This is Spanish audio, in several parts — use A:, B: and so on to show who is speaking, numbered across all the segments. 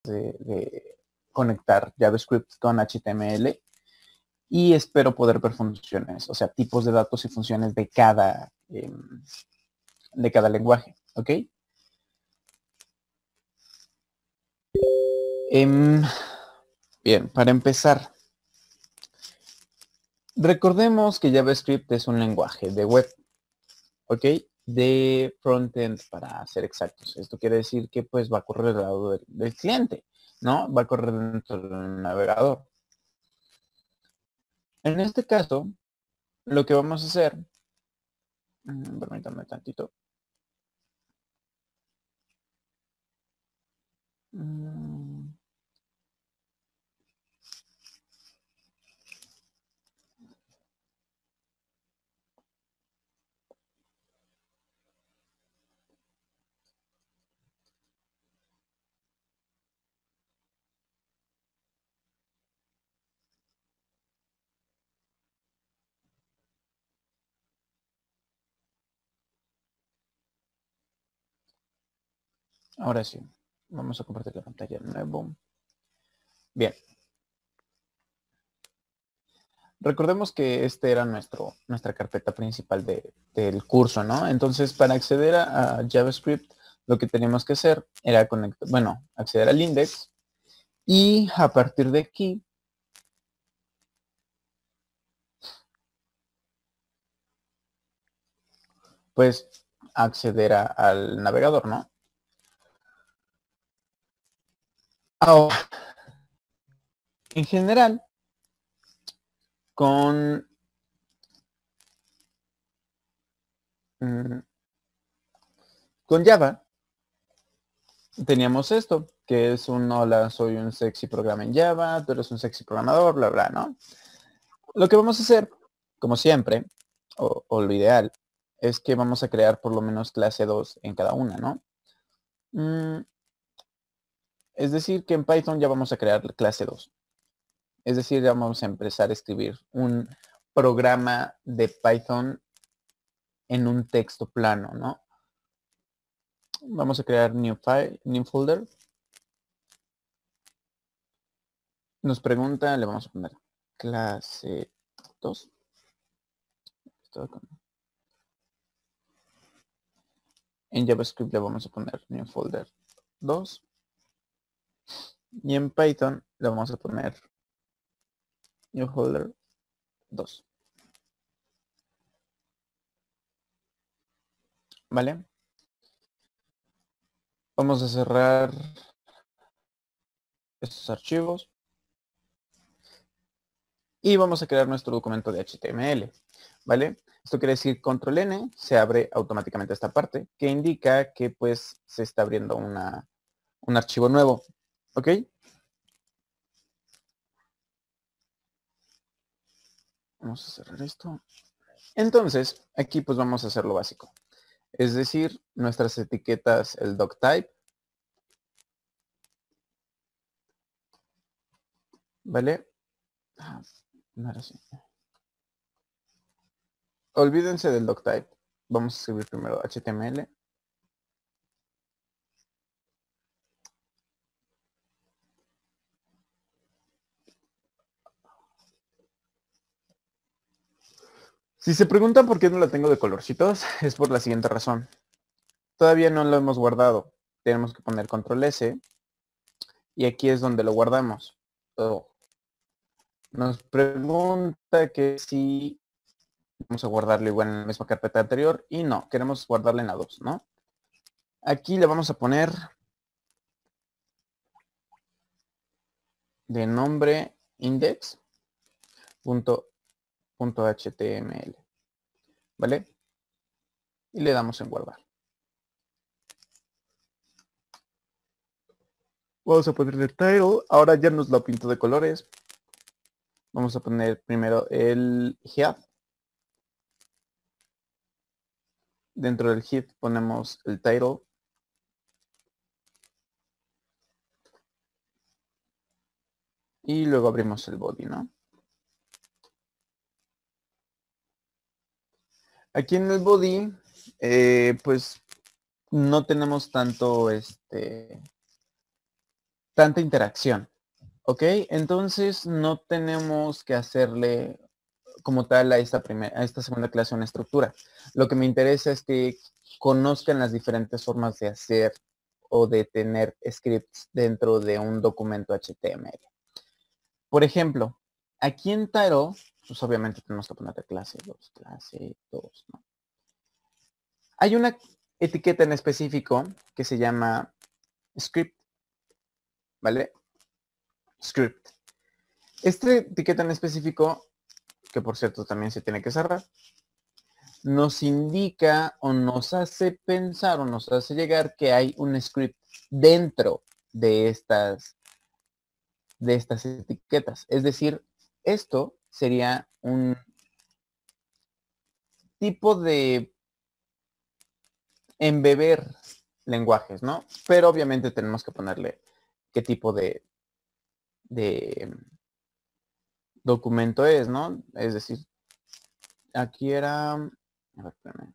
A: de conectar JavaScript con HTML y espero poder ver funciones, o sea, tipos de datos y funciones de cada lenguaje, ¿ok? Bien, para empezar, recordemos que JavaScript es un lenguaje de web, ¿ok? De frontend, para ser exactos. Esto quiere decir que pues va a correr del lado del cliente, ¿no? Va a correr dentro del navegador. En este caso, lo que vamos a hacer, permítanme tantito. Ahora sí, vamos a compartir la pantalla de nuevo. Bien. Recordemos que este era nuestra carpeta principal del curso, ¿no? Entonces, para acceder a JavaScript, lo que teníamos que hacer era acceder al index y a partir de aquí, pues, acceder al navegador, ¿no? Ahora, en general, con Java, teníamos esto, que es un hola, soy un sexy programa en Java, tú eres un sexy programador, bla, bla, ¿no? Lo que vamos a hacer, como siempre, o lo ideal, es que vamos a crear por lo menos clase 2 en cada una, ¿no? Es decir, que en Python ya vamos a crear clase 2. Es decir, ya vamos a empezar a escribir un programa de Python en un texto plano, ¿no? Vamos a crear new file, new folder. Nos pregunta, le vamos a poner clase 2. En JavaScript le vamos a poner new folder 2. Y en Python le vamos a poner new folder 2. ¿Vale? Vamos a cerrar estos archivos. Y vamos a crear nuestro documento de HTML. ¿Vale? Esto quiere decir control N, se abre automáticamente esta parte, que indica que pues se está abriendo un archivo nuevo. ¿Ok? Vamos a cerrar esto. Entonces, aquí pues vamos a hacer lo básico. Es decir, nuestras etiquetas, el doctype. ¿Vale? No era así. Olvídense del doctype. Vamos a escribir primero HTML. Si se preguntan por qué no la tengo de colorcitos, es por la siguiente razón. Todavía no lo hemos guardado. Tenemos que poner control S. Y aquí es donde lo guardamos. Nos pregunta que si vamos a guardarlo igual en la misma carpeta anterior. Y no, queremos guardarla en la 2, ¿no? Aquí le vamos a poner de nombre index.html. ¿Vale? Y le damos en guardar. Vamos a ponerle title. Ahora ya nos lo pinto de colores. Vamos a poner primero el head. Dentro del head ponemos el title. Y luego abrimos el body, ¿no? Aquí en el body, pues no tenemos tanto tanta interacción. ¿Ok? Entonces no tenemos que hacerle como tal a esta segunda clase una estructura. Lo que me interesa es que conozcan las diferentes formas de hacer o de tener scripts dentro de un documento HTML. Por ejemplo, aquí en Title, pues obviamente tenemos que poner clase 2, ¿no? Hay una etiqueta en específico que se llama script, ¿vale? Script. Esta etiqueta en específico, que por cierto también se tiene que cerrar, nos indica o nos hace pensar o nos hace llegar que hay un script dentro de estas etiquetas. Es decir, esto sería un tipo de embeber lenguajes, ¿no? Pero obviamente tenemos que ponerle qué tipo de documento es, ¿no? Es decir, aquí era... A ver, espérame.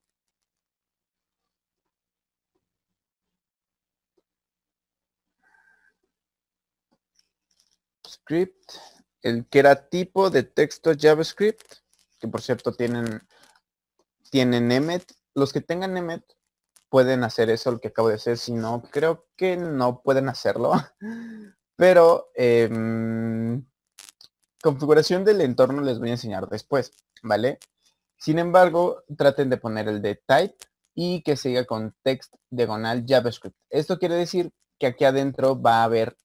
A: Script, el que era tipo de texto JavaScript, que por cierto tienen Emmet. Los que tengan Emmet pueden hacer eso, lo que acabo de hacer. Si no, creo que no pueden hacerlo. Pero configuración del entorno les voy a enseñar después, ¿vale? Sin embargo, traten de poner el de type y que siga con text diagonal JavaScript. Esto quiere decir que aquí adentro va a haber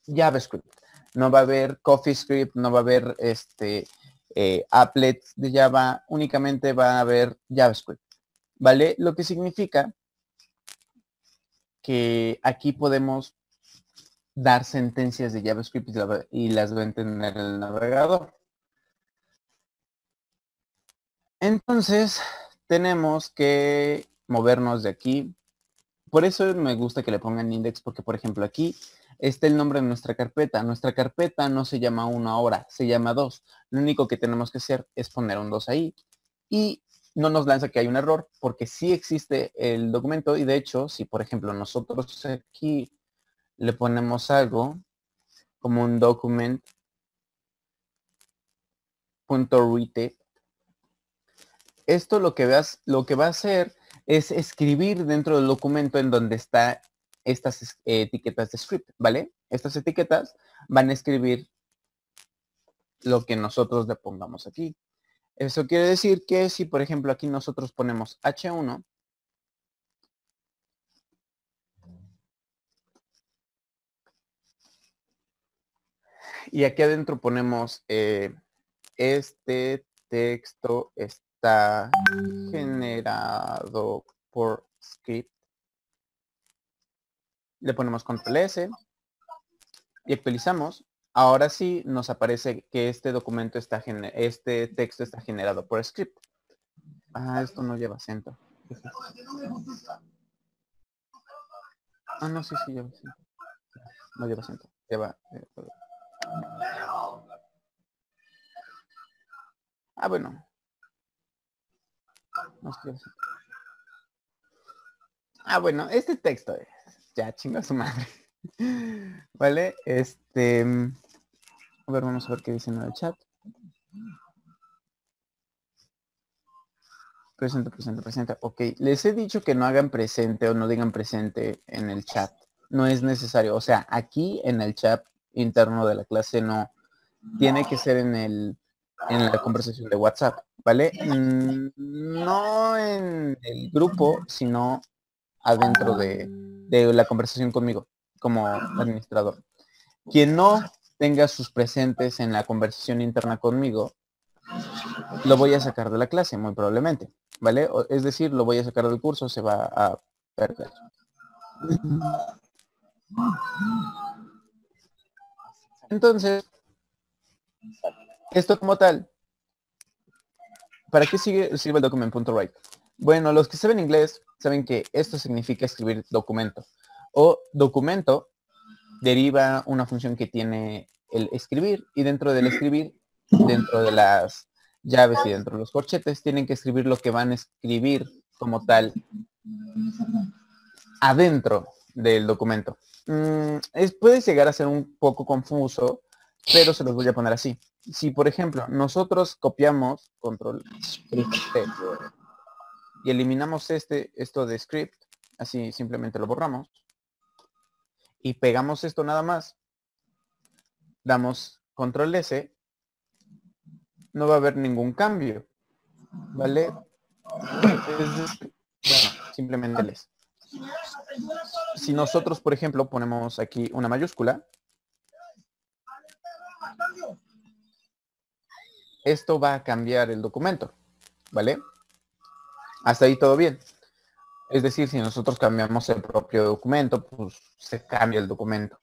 A: JavaScript. No va a haber CoffeeScript, no va a haber applets de Java, únicamente va a haber JavaScript, ¿vale? Lo que significa que aquí podemos dar sentencias de JavaScript y las va a entender el navegador. Entonces, tenemos que movernos de aquí. Por eso me gusta que le pongan index, porque por ejemplo aquí está el nombre de nuestra carpeta. Nuestra carpeta no se llama 1 ahora, se llama 2. Lo único que tenemos que hacer es poner un 2 ahí. Y no nos lanza que hay un error, porque sí existe el documento. Y de hecho, si por ejemplo nosotros aquí le ponemos algo como un document.read, esto lo que va a hacer es escribir dentro del documento en donde está estas etiquetas de script, ¿vale? Estas etiquetas van a escribir lo que nosotros le pongamos aquí. Eso quiere decir que si, por ejemplo, aquí nosotros ponemos H1, y aquí adentro ponemos este texto está generado por script, le ponemos control S y actualizamos. Ahora sí nos aparece que este texto está generado por script. Ah, esto no lleva acento. Ah, no, sí lleva acento. No lleva acento. Lleva... bueno. No, sí lleva acento. Bueno, este texto es... Ya, chinga su madre. Vale, a ver, vamos a ver qué dicen en el chat. Presente. Ok, les he dicho que no hagan presente o no digan presente en el chat. No es necesario. O sea, aquí en el chat interno de la clase no. Tiene que ser en la conversación de WhatsApp, ¿vale? No en el grupo, sino adentro de la conversación conmigo, como administrador. Quien no tenga sus presentes en la conversación interna conmigo, lo voy a sacar de la clase, muy probablemente, ¿vale? Es decir, lo voy a sacar del curso, se va a perder. Entonces, esto como tal, ¿para qué sirve el document.write? Bueno, los que saben inglés saben que esto significa escribir documento. O documento deriva una función que tiene el escribir, y dentro del escribir, dentro de las llaves y dentro de los corchetes, tienen que escribir lo que van a escribir como tal adentro del documento. Puede llegar a ser un poco confuso, pero se los voy a poner así. Si, por ejemplo, nosotros copiamos control T y eliminamos esto de script, así simplemente lo borramos, y pegamos esto nada más, damos control S, no va a haber ningún cambio, ¿vale? Es decir, bueno, simplemente les. Si nosotros, por ejemplo, ponemos aquí una mayúscula, esto va a cambiar el documento, ¿vale? Hasta ahí todo bien. Es decir, si nosotros cambiamos el propio documento, pues se cambia el documento.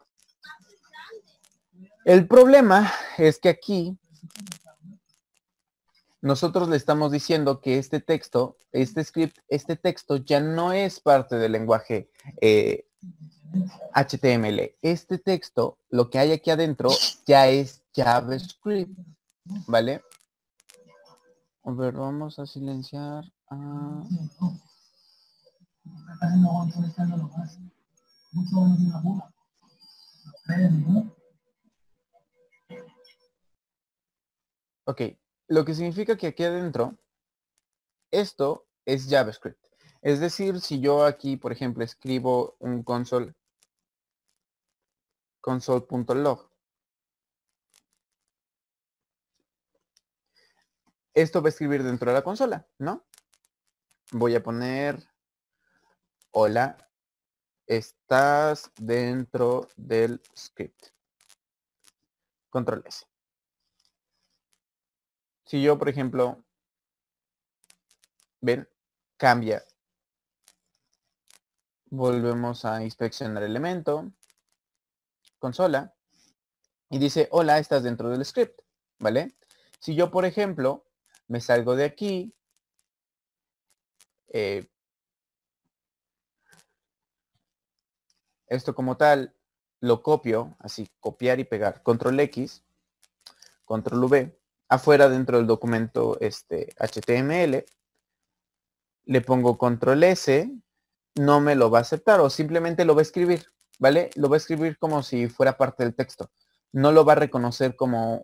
A: El problema es que aquí nosotros le estamos diciendo que este texto, este script, este texto ya no es parte del lenguaje HTML. Este texto, lo que hay aquí adentro, ya es JavaScript, ¿vale? A ver, vamos a silenciar. Ok, lo que significa que aquí adentro, esto es JavaScript. Es decir, si yo aquí, por ejemplo, escribo un console.log, esto va a escribir dentro de la consola, ¿no? Voy a poner, hola, estás dentro del script. Control S. Si yo, por ejemplo, ven, cambia. Volvemos a inspeccionar el elemento, consola, y dice, hola, estás dentro del script, ¿vale? Si yo, por ejemplo, me salgo de aquí, esto como tal, lo copio, así, copiar y pegar, control X, control V, afuera dentro del documento HTML, le pongo control S, no me lo va a aceptar o simplemente lo va a escribir, ¿vale? Lo va a escribir como si fuera parte del texto. No lo va a reconocer como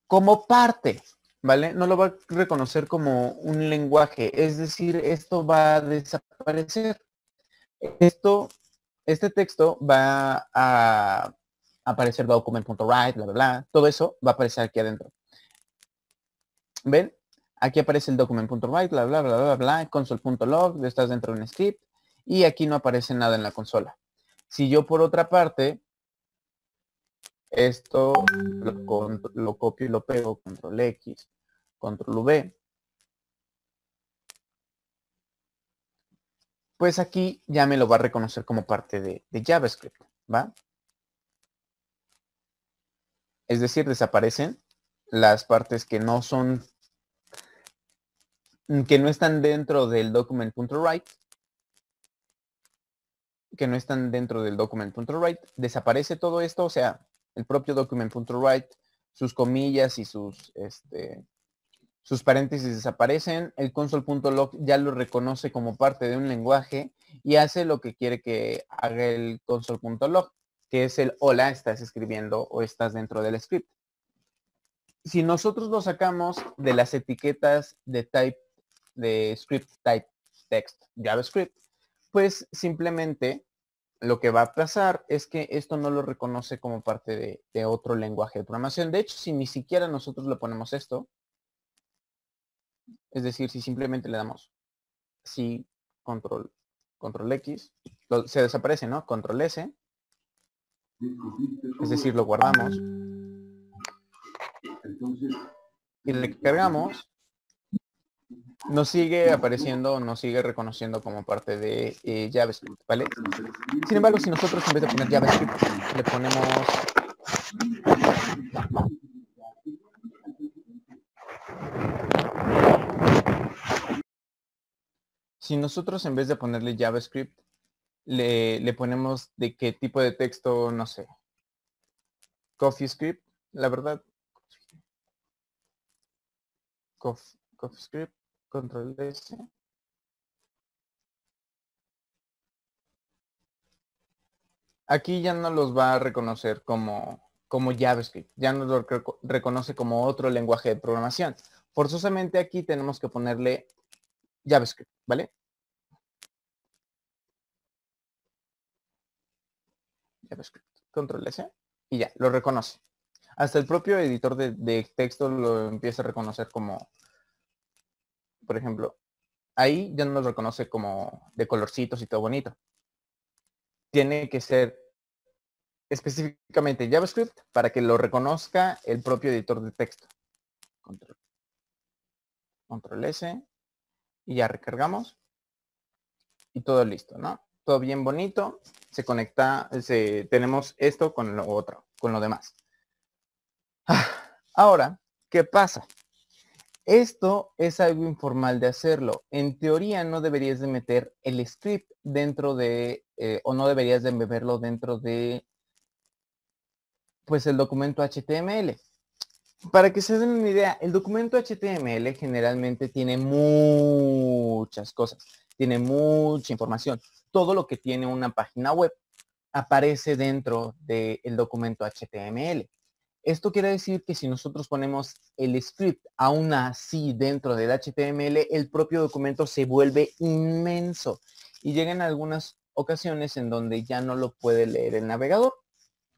A: como parte, ¿vale? No lo va a reconocer como un lenguaje. Es decir, esto va a desaparecer. Este texto va a aparecer document.write, bla, bla, bla. Todo eso va a aparecer aquí adentro. ¿Ven? Aquí aparece el document.write, bla, bla, bla, bla, bla, console.log, estás dentro de un script, y aquí no aparece nada en la consola. Si yo por otra parte, esto lo copio y lo pego, control X, control V, pues aquí ya me lo va a reconocer como parte de JavaScript, ¿va? Es decir, desaparecen las partes que no son, que no están dentro del document.write, desaparece todo esto, o sea, el propio document.write, sus comillas y sus paréntesis desaparecen, el console.log ya lo reconoce como parte de un lenguaje y hace lo que quiere que haga el console.log, que es el hola, estás escribiendo o estás dentro del script. Si nosotros lo sacamos de las etiquetas de script type text JavaScript, pues simplemente lo que va a pasar es que esto no lo reconoce como parte de otro lenguaje de programación. De hecho, si ni siquiera nosotros le ponemos esto, es decir, si simplemente le damos sí, control X, se desaparece, ¿no? Control S, es decir, lo guardamos y recargamos, nos sigue apareciendo, nos sigue reconociendo como parte de JavaScript, ¿vale? Sin embargo, si nosotros en vez de poner JavaScript le ponemos si nosotros en vez de ponerle JavaScript le ponemos de qué tipo de texto, no sé, CoffeeScript, la verdad, CoffeeScript, control S, aquí ya no los va a reconocer como JavaScript, ya nos lo reconoce como otro lenguaje de programación. Forzosamente aquí tenemos que ponerle JavaScript, ¿vale? JavaScript, control S, y ya, lo reconoce. Hasta el propio editor de texto lo empieza a reconocer como, por ejemplo, ahí ya no lo reconoce como de colorcitos y todo bonito. Tiene que ser específicamente JavaScript para que lo reconozca el propio editor de texto. Control S, y ya recargamos y todo listo, ¿no? Todo bien bonito, se conecta, tenemos esto con lo otro, con lo demás. Ahora, ¿qué pasa? Esto es algo informal de hacerlo. En teoría no deberías de meter el script dentro de, o no deberías de verlo dentro de, pues el documento HTML. Para que se den una idea, el documento HTML generalmente tiene muchas cosas, tiene mucha información. Todo lo que tiene una página web aparece dentro del documento HTML. Esto quiere decir que si nosotros ponemos el script aún así dentro del HTML, el propio documento se vuelve inmenso y llegan algunas ocasiones en donde ya no lo puede leer el navegador,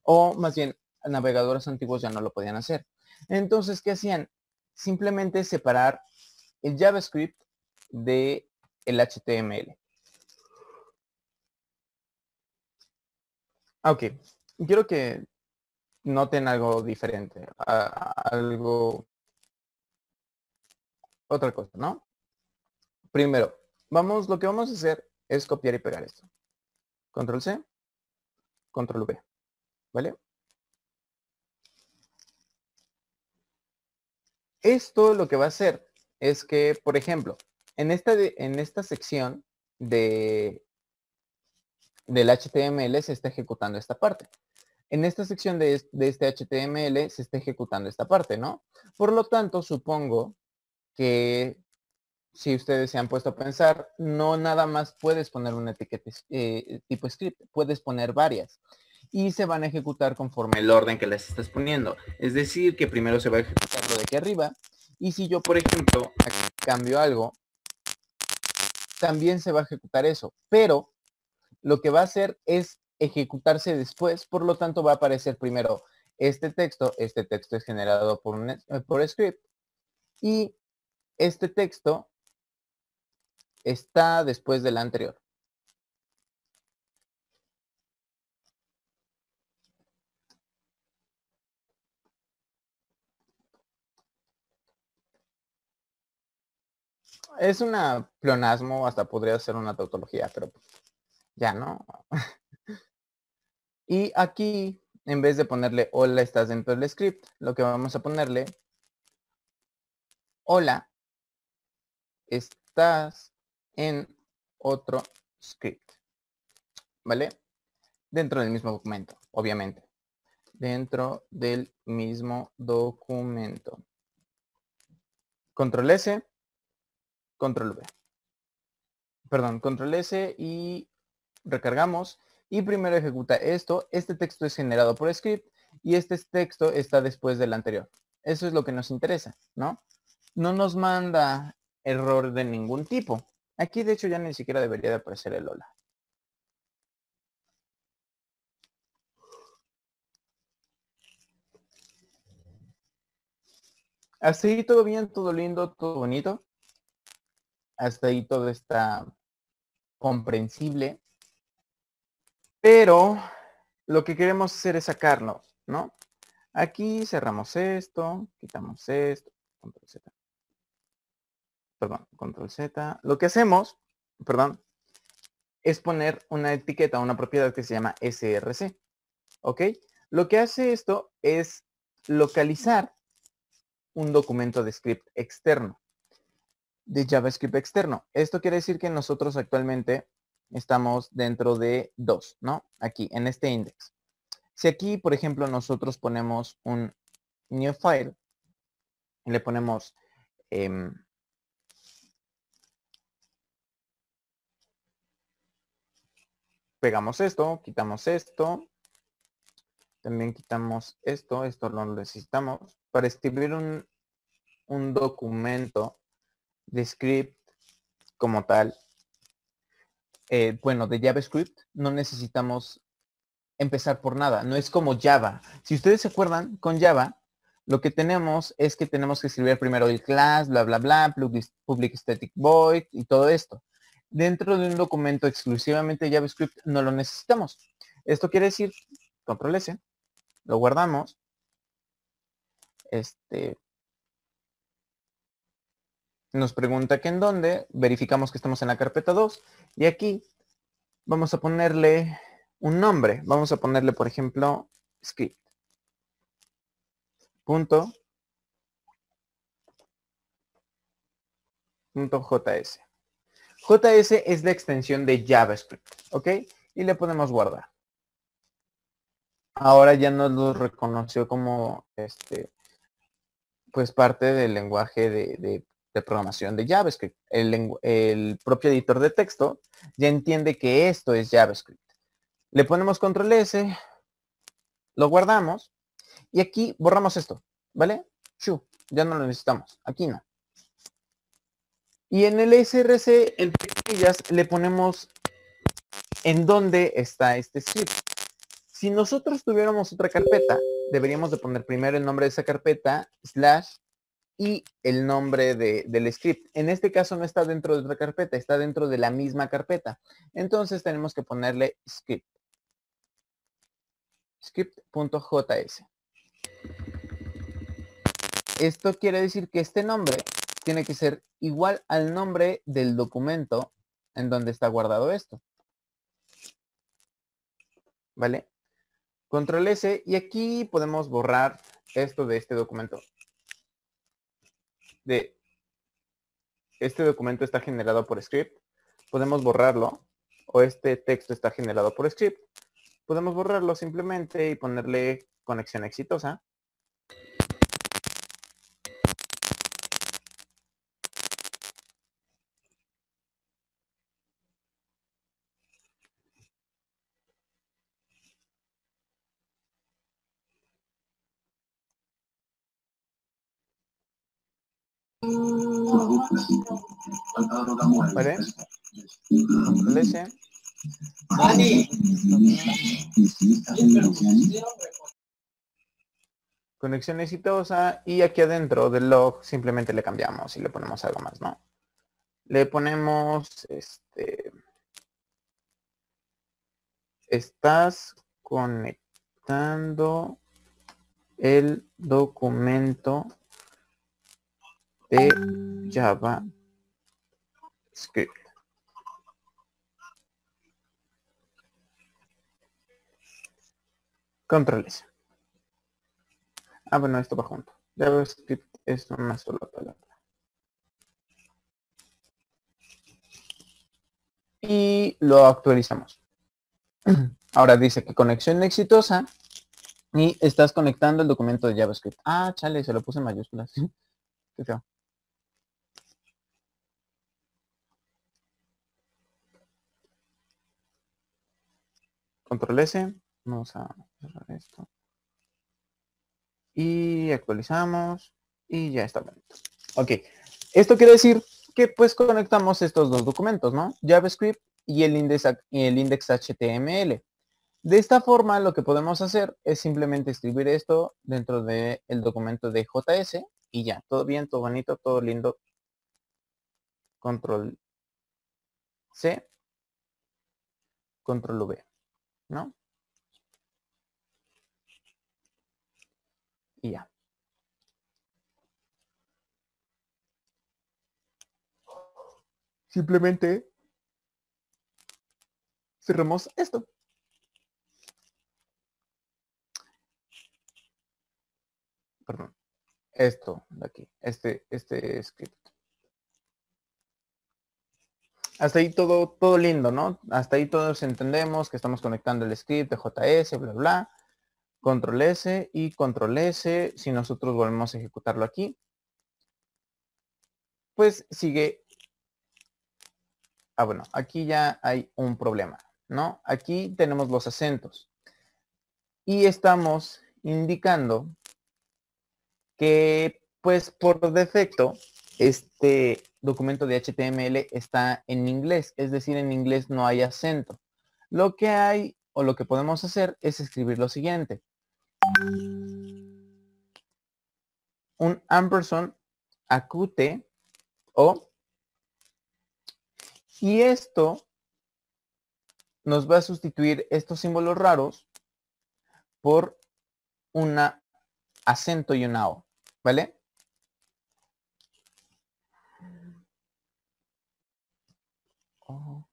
A: o más bien navegadores antiguos ya no lo podían hacer. Entonces, ¿qué hacían? Simplemente separar el JavaScript de el HTML. Ok, quiero que noten algo diferente, otra cosa, ¿no? Primero, lo que vamos a hacer es copiar y pegar esto. Control C, Control V, ¿vale? Esto lo que va a hacer es que, por ejemplo, en esta sección del HTML se está ejecutando esta parte. En esta sección de este HTML se está ejecutando esta parte, ¿no? Por lo tanto, supongo que si ustedes se han puesto a pensar, no nada más puedes poner una etiqueta tipo script, puedes poner varias y se van a ejecutar conforme el orden que las estás poniendo. Es decir, que primero se va a ejecutar lo de aquí arriba y si yo, por ejemplo, aquí cambio algo, también se va a ejecutar eso, pero lo que va a hacer es ejecutarse después, por lo tanto va a aparecer primero este texto es generado por script y este texto está después del anterior. Es una pleonasmo, hasta podría ser una tautología, pero ya no. Y aquí, en vez de ponerle hola, estás dentro del script, lo que vamos a ponerle, hola, estás en otro script, ¿vale? Dentro del mismo documento, obviamente. Dentro del mismo documento. Control S, Control V. Perdón, Control S y recargamos. Y primero ejecuta esto. Este texto es generado por script y este texto está después del anterior. Eso es lo que nos interesa, ¿no? No nos manda error de ningún tipo. Aquí de hecho ya ni siquiera debería de aparecer el hola. Hasta ahí todo bien, todo lindo, todo bonito. Hasta ahí todo está comprensible. Pero lo que queremos hacer es sacarlo, ¿no? Aquí cerramos esto, quitamos esto, control Z. Perdón, control Z. Lo que hacemos, perdón, es poner una etiqueta, una propiedad que se llama src. ¿Ok? Lo que hace esto es localizar un documento de script externo, de JavaScript externo. Esto quiere decir que nosotros actualmente estamos dentro de 2, ¿no? Aquí, en este index. Si aquí, por ejemplo, nosotros ponemos un new file y le ponemos pegamos esto, quitamos esto. También quitamos esto no lo necesitamos. Para escribir un documento de script como tal, bueno, de JavaScript, no necesitamos empezar por nada. No es como Java. Si ustedes se acuerdan, con Java, lo que tenemos es que tenemos que escribir primero el class, bla, bla, bla, public static void y todo esto. Dentro de un documento exclusivamente JavaScript no lo necesitamos. Esto quiere decir, control S, lo guardamos. Nos pregunta que en dónde, verificamos que estamos en la carpeta 2 y aquí vamos a ponerle un nombre. Vamos a ponerle, por ejemplo, script. .js. JS es la extensión de JavaScript, ¿ok? Y le podemos guardar. Ahora ya nos lo reconoció como, pues parte del lenguaje de programación de JavaScript. El propio editor de texto ya entiende que esto es JavaScript. Le ponemos control S, lo guardamos y aquí borramos esto, ¿vale? Ya no lo necesitamos, aquí no. Y en el src, entre comillas, le ponemos en dónde está este script. Si nosotros tuviéramos otra carpeta, deberíamos de poner primero el nombre de esa carpeta, / y el nombre del script. En este caso no está dentro de otra carpeta, está dentro de la misma carpeta. Entonces tenemos que ponerle script. Script.js. Esto quiere decir que este nombre tiene que ser igual al nombre del documento en donde está guardado esto. ¿Vale? Control S y aquí podemos borrar esto de este documento. Este documento está generado por script. Podemos borrarlo. O este texto está generado por script. Podemos borrarlo simplemente y ponerle conexión exitosa. ¿Vale? Control S. Conexión exitosa y aquí adentro del log simplemente le cambiamos y le ponemos algo más, ¿no? Le ponemos estás conectando el documento de JavaScript. Control S. Ah, bueno, esto va junto. JavaScript es una sola palabra. Y lo actualizamos. Ahora dice que conexión exitosa y estás conectando el documento de JavaScript. Ah, chale, se lo puse en mayúsculas. Qué feo. Control S. Vamos a cerrar esto. Y actualizamos. Y ya está bonito. Ok. Esto quiere decir que pues conectamos estos dos documentos, ¿no? JavaScript y el index.html. De esta forma lo que podemos hacer es simplemente escribir esto dentro del documento de JS y ya, todo bien, todo bonito, todo lindo. Control C, Control V, ¿no? Y ya. Simplemente cerramos esto. Perdón. Esto de aquí, este script. Hasta ahí todo lindo, ¿no? Hasta ahí todos entendemos que estamos conectando el script de JS, bla, bla. Control S y Control S. Si nosotros volvemos a ejecutarlo aquí, pues sigue. Ah, bueno, aquí ya hay un problema, ¿no? Aquí tenemos los acentos. Y estamos indicando que, pues, por defecto, este documento de HTML está en inglés. Es decir, en inglés no hay acento. Lo que hay, o lo que podemos hacer, es escribir lo siguiente. Un ampersand acute o, y esto nos va a sustituir estos símbolos raros por un acento y una O, ¿vale?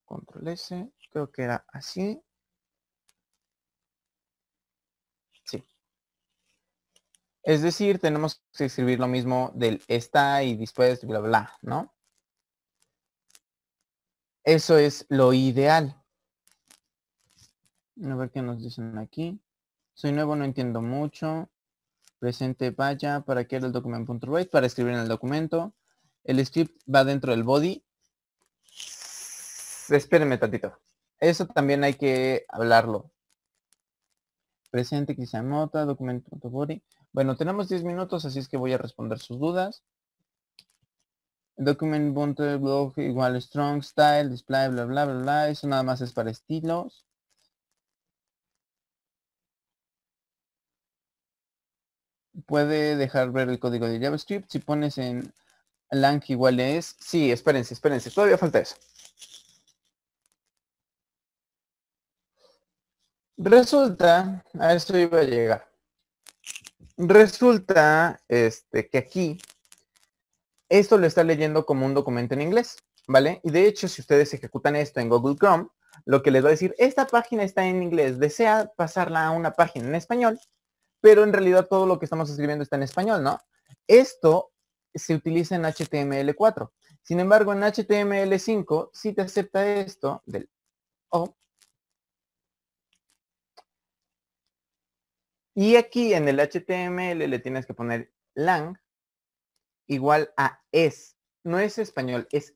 A: Control S, creo que era así. Sí. Es decir, tenemos que escribir lo mismo del está y después bla, bla, ¿no? Eso es lo ideal. A ver qué nos dicen aquí. Soy nuevo, no entiendo mucho. Presente vaya, ¿para qué era el document.write? Para escribir en el documento. El script va dentro del body. Espérenme tantito. Eso también hay que hablarlo. Presente, Crisanota, documento.body. Bueno, tenemos 10 minutos, así es que voy a responder sus dudas. Document.blog igual strong style, display, bla, bla, bla, bla. Eso nada más es para estilos. Puede dejar ver el código de JavaScript. Si pones en lang igual es... Sí, espérense. Todavía falta eso. Resulta, a esto iba a llegar. Resulta que aquí esto lo está leyendo como un documento en inglés, ¿vale? Y de hecho, si ustedes ejecutan esto en Google Chrome, lo que les va a decir, esta página está en inglés, desea pasarla a una página en español, pero en realidad todo lo que estamos escribiendo está en español, ¿no? Esto se utiliza en HTML4. Sin embargo, en HTML5 sí te acepta esto del O. Y aquí en el HTML le tienes que poner lang igual a es. No es español, es.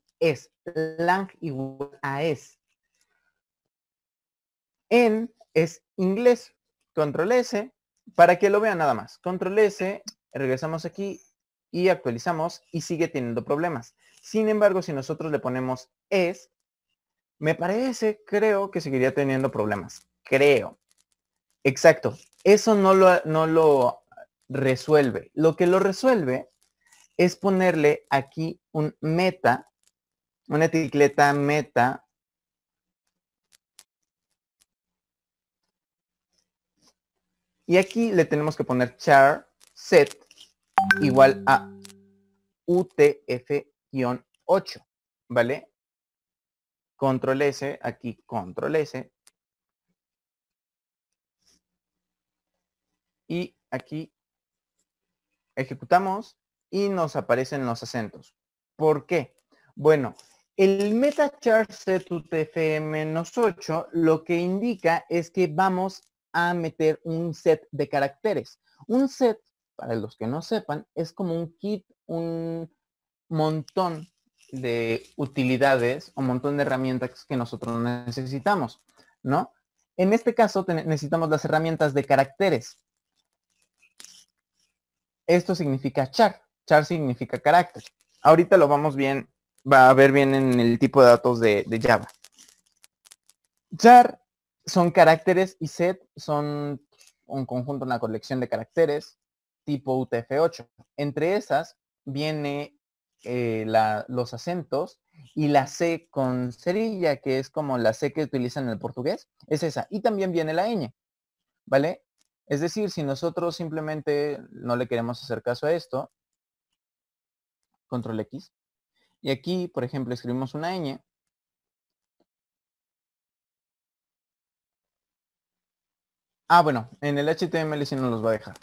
A: Lang igual a es. En es inglés. Control S, para que lo vean nada más. Control S, regresamos aquí y actualizamos y sigue teniendo problemas. Sin embargo, si nosotros le ponemos es, me parece, creo que seguiría teniendo problemas. Creo. Exacto. Eso no lo resuelve. Lo que lo resuelve es ponerle aquí un meta, una etiqueta meta. Y aquí le tenemos que poner char set igual a UTF-8, ¿vale? Control S, aquí Control S. Y aquí ejecutamos y nos aparecen los acentos. ¿Por qué? Bueno, el metachar set UTF-8 lo que indica es que vamos a meter un set de caracteres. Un set, para los que no sepan, es como un kit, un montón de utilidades o un montón de herramientas que nosotros necesitamos, ¿no? En este caso necesitamos las herramientas de caracteres. Esto significa char. Char significa carácter. Ahorita lo vamos bien, va a ver bien en el tipo de datos de Java. Char son caracteres y set son un conjunto, una colección de caracteres tipo UTF-8. Entre esas viene los acentos y la C con cerilla, que es como la C que utilizan en el portugués, es esa. Y también viene la ñ, ¿vale? Es decir, si nosotros simplemente no le queremos hacer caso a esto, control X, y aquí, por ejemplo, escribimos una ñ, bueno, en el HTML sí nos los va a dejar.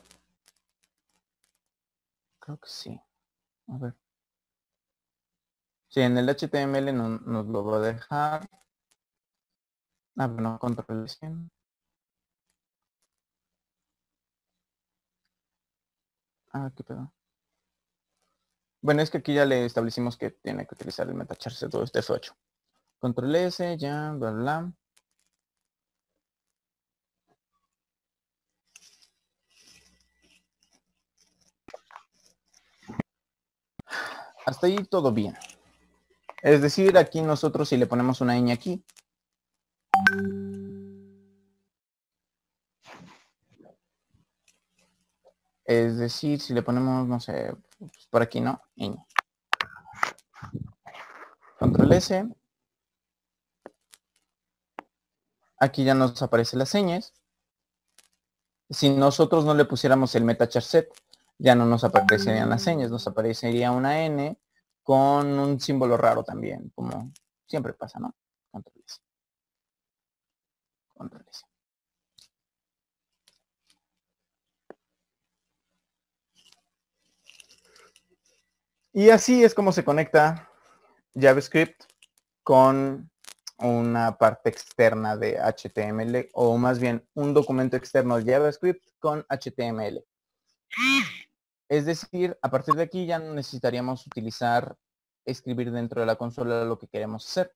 A: Creo que sí. A ver. Sí, en el HTML nos lo va a dejar. Bueno, control C. Qué pedo. Bueno, es que aquí ya le establecimos que tiene que utilizar el metacharse todo este F8. Control S, ya, bla, bla. Hasta ahí todo bien. Es decir, aquí nosotros si le ponemos una ñ aquí, es decir, si le ponemos, no sé, pues por aquí no, ñ. Control S. Aquí ya nos aparecen las señas. Si nosotros no le pusiéramos el metachar set, ya no nos aparecerían las señas, nos aparecería una N con un símbolo raro también, como siempre pasa, ¿no? Control S. Control S. Y así es como se conecta JavaScript con una parte externa de HTML, o más bien un documento externo de JavaScript con HTML. Es decir, a partir de aquí ya no necesitaríamos escribir dentro de la consola lo que queremos hacer.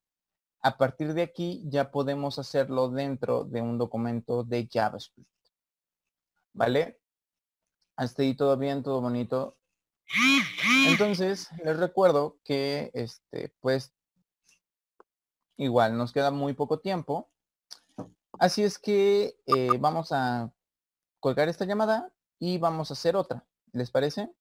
A: A partir de aquí ya podemos hacerlo dentro de un documento de JavaScript. ¿Vale? Hasta ahí todo bien, todo bonito. Entonces, les recuerdo que pues igual nos queda muy poco tiempo. Así es que vamos a colgar esta llamada y vamos a hacer otra. ¿Les parece?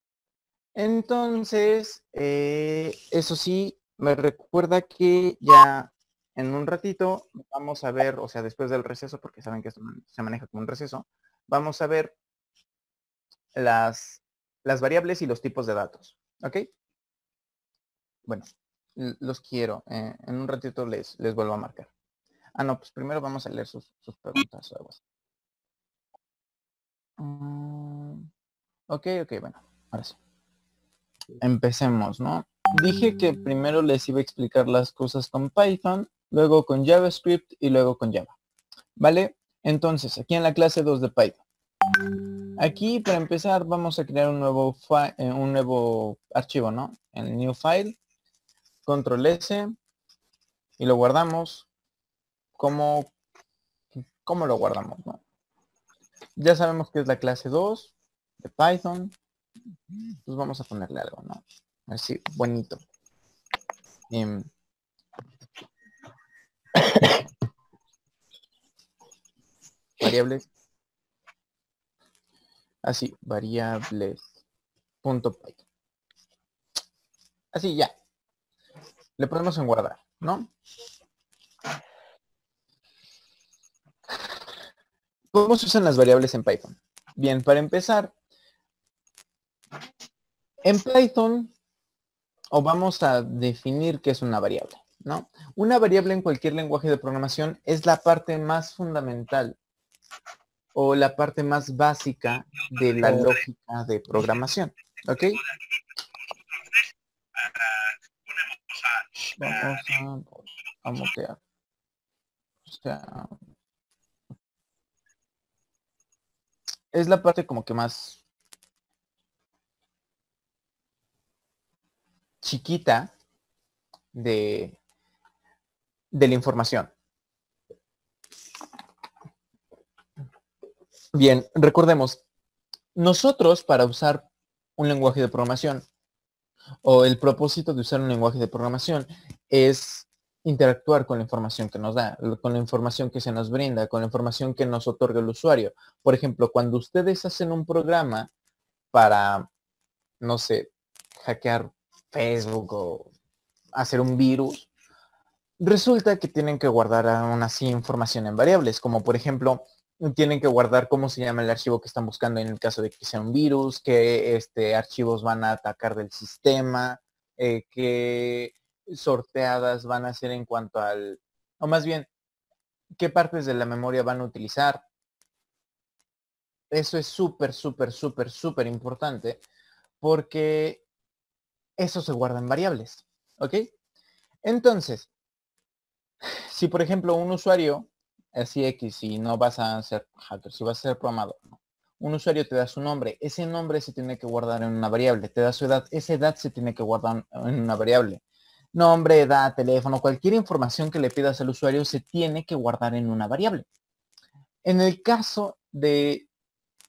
A: Entonces, eso sí, me recuerda que ya en un ratito vamos a ver, o sea, después del receso, porque saben que esto se maneja como un receso, vamos a ver las variables y los tipos de datos. ¿Ok? Bueno, los quiero. En un ratito les vuelvo a marcar. Ah, no, pues primero vamos a leer sus preguntas o algo así. Ok, bueno, ahora sí. Empecemos, ¿no? Dije que primero les iba a explicar las cosas con Python, luego con JavaScript y luego con Java. ¿Vale? Entonces, aquí en la clase 2 de Python. Aquí, para empezar, vamos a crear un nuevo archivo, ¿no? En New File, Control S, y lo guardamos. ¿Cómo lo guardamos, no? Ya sabemos que es la clase 2 de Python. Pues vamos a ponerle algo, ¿no? Así, bonito. Variables. Así, variables.python. Así ya. Le ponemos en guardar, ¿no? ¿Cómo se usan las variables en Python? Bien, para empezar, en Python, o vamos a definir qué es una variable, ¿no? Una variable en cualquier lenguaje de programación es la parte más fundamental o la parte más básica de la lógica de programación, ¿ok? Vamos a mutear. O sea, es la parte como que más chiquita de la información. Bien, recordemos, nosotros para usar un lenguaje de programación, o el propósito de usar un lenguaje de programación, es interactuar con la información que nos da, con la información que se nos brinda, con la información que nos otorga el usuario. Por ejemplo, cuando ustedes hacen un programa para, no sé, hackear Facebook o hacer un virus, resulta que tienen que guardar aún así información en variables, como por ejemplo, tienen que guardar cómo se llama el archivo que están buscando en el caso de que sea un virus, qué archivos van a atacar del sistema, qué sorteadas van a hacer en cuanto al, o más bien, qué partes de la memoria van a utilizar. Eso es súper importante porque eso se guarda en variables, ¿ok? Entonces, si por ejemplo un usuario, así X, si no vas a ser hacker, si vas a ser programador, ¿no? Un usuario te da su nombre, ese nombre se tiene que guardar en una variable, te da su edad, esa edad se tiene que guardar en una variable. Nombre, edad, teléfono, cualquier información que le pidas al usuario se tiene que guardar en una variable. En el caso de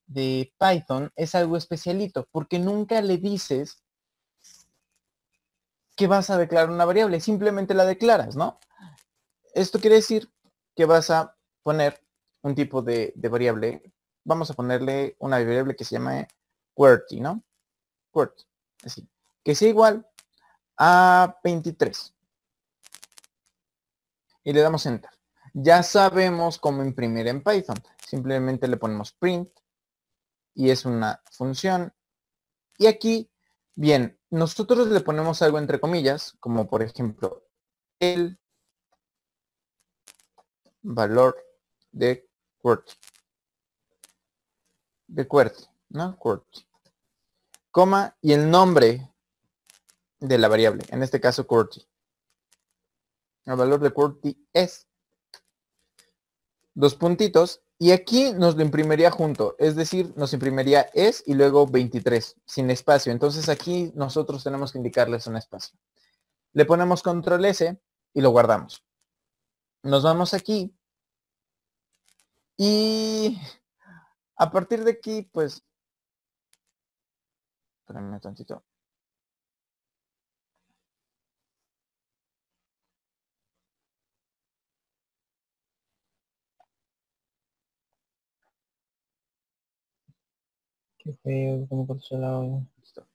A: Python es algo especialito, porque nunca le dices que vas a declarar una variable, simplemente la declaras, ¿no? Esto quiere decir que vas a poner un tipo de variable, vamos a ponerle una variable que se llama QWERTY, ¿no? QWERTY, así, que sea igual a 23. Y le damos Enter. Ya sabemos cómo imprimir en Python. Simplemente le ponemos print y es una función. Y aquí, bien, nosotros le ponemos algo entre comillas, como por ejemplo, el valor de QWERTY. De QWERTY, ¿no? QWERTY. Coma y el nombre de la variable, en este caso QWERTY. El valor de QWERTY es dos puntitos y aquí nos lo imprimiría junto, es decir, nos imprimiría es y luego 23 sin espacio. Entonces aquí nosotros tenemos que indicarles un espacio. Le ponemos control S y lo guardamos. Nos vamos aquí y a partir de aquí, pues, espérame tantito. Qué feo, como cortó la olla. Listo.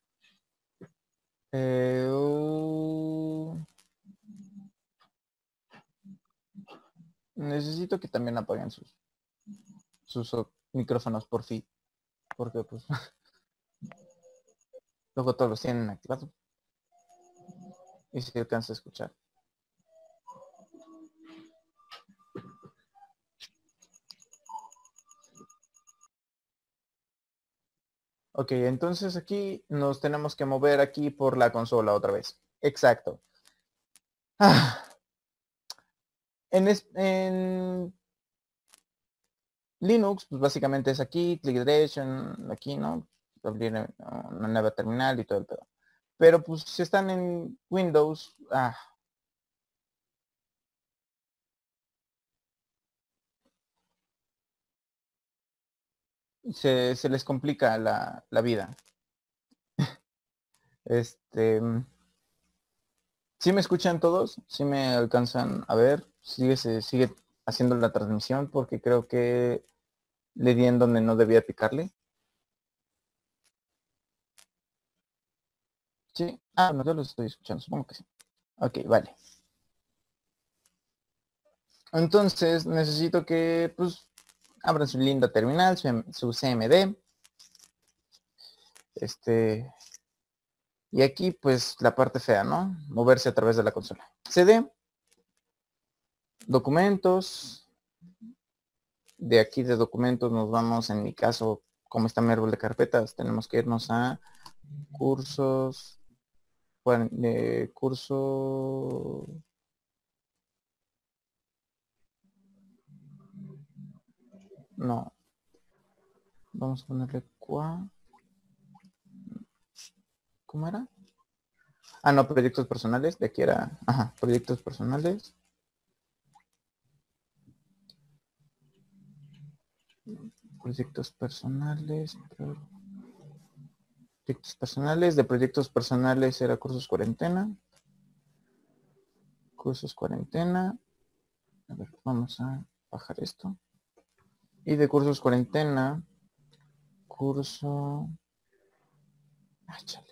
A: Necesito que también apaguen sus micrófonos por fin, porque pues luego todos los tienen activados y se alcanza a escuchar. Ok, entonces aquí nos tenemos que mover aquí por la consola otra vez. Exacto. En Linux, pues básicamente es aquí, clic derecho, aquí, ¿no? Abrir una nueva terminal y todo el pedo. Pero pues si están en Windows, se les complica la vida. ¿Sí me escuchan todos? ¿Sí me alcanzan a ver? Sigue haciendo la transmisión porque creo que le di en donde no debía picarle. Sí. No, yo los estoy escuchando, supongo que sí. Ok, vale. Entonces necesito que pues abran su linda terminal, su CMD. Y aquí pues la parte fea, ¿no? Moverse a través de la consola. CD, documentos. De aquí de documentos nos vamos, en mi caso, como está mi árbol de carpetas, tenemos que irnos a cursos, curso, no, vamos a ponerle ¿cómo era? No, proyectos personales, de aquí era, proyectos personales. Proyectos personales, de proyectos personales era cursos cuarentena. Cursos cuarentena. A ver, vamos a bajar esto. Y de cursos cuarentena, curso... chale.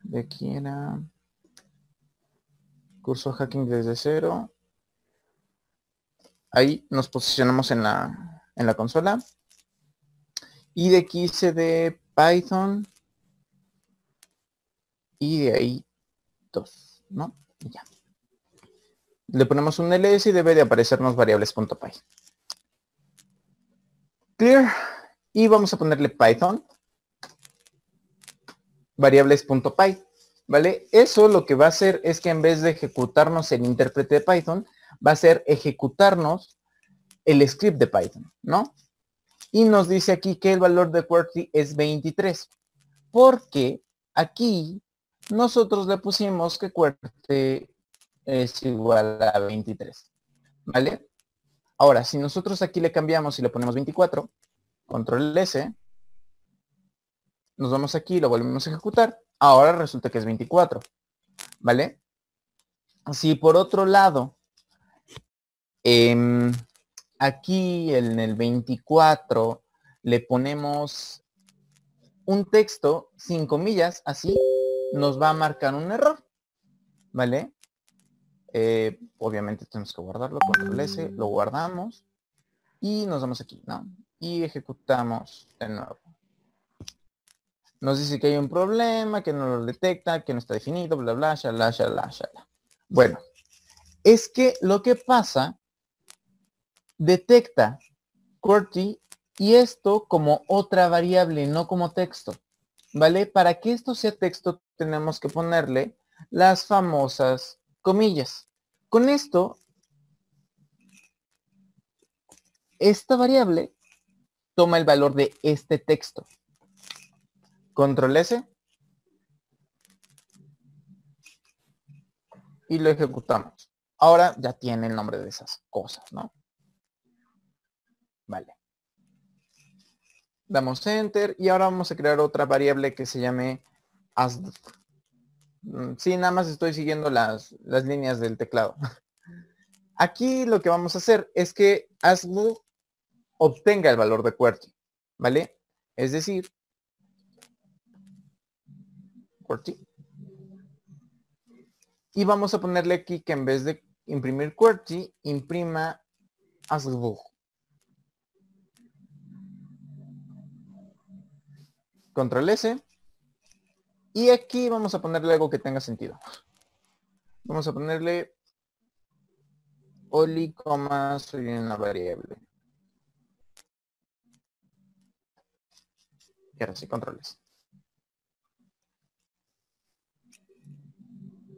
A: De aquí era curso hacking desde cero. Ahí nos posicionamos en la consola. Y de aquí hice de Python. Y de ahí 2, ¿no? Y ya. Le ponemos un ls y debe de aparecernos variables.py. Clear. Y vamos a ponerle Python. Variables.py. ¿Vale? Eso lo que va a hacer es que en vez de ejecutarnos el intérprete de Python, va a ser ejecutarnos el script de Python, ¿no? Y nos dice aquí que el valor de QWERTY es 23. Porque aquí nosotros le pusimos que QWERTY es igual a 23, ¿vale? Ahora, si nosotros aquí le cambiamos y le ponemos 24, control S, nos vamos aquí, lo volvemos a ejecutar, ahora resulta que es 24, ¿vale? Si por otro lado, aquí en el 24 le ponemos un texto sin comillas, así nos va a marcar un error, ¿vale? Obviamente tenemos que guardarlo, control S, lo guardamos y nos vamos aquí, ¿no? Y ejecutamos de nuevo. Nos dice que hay un problema, que no lo detecta, que no está definido, bla, bla, shalá, shalá, shalá. Bueno, es que lo que pasa, detecta QWERTY y esto como otra variable, no como texto, ¿vale? Para que esto sea texto tenemos que ponerle las famosas comillas. Con esto, esta variable toma el valor de este texto. Control S y lo ejecutamos. Ahora ya tiene el nombre de esas cosas, ¿no? Vale. Damos Enter y ahora vamos a crear otra variable que se llame as. Sí, nada más estoy siguiendo las líneas del teclado. Aquí lo que vamos a hacer es que ASLU obtenga el valor de QWERTY, ¿vale? Es decir, QWERTY. Y vamos a ponerle aquí que en vez de imprimir QWERTY, imprima ASLU. Control S. Y aquí vamos a ponerle algo que tenga sentido. Vamos a ponerle Oli, soy una variable. Y ahora sí, controles.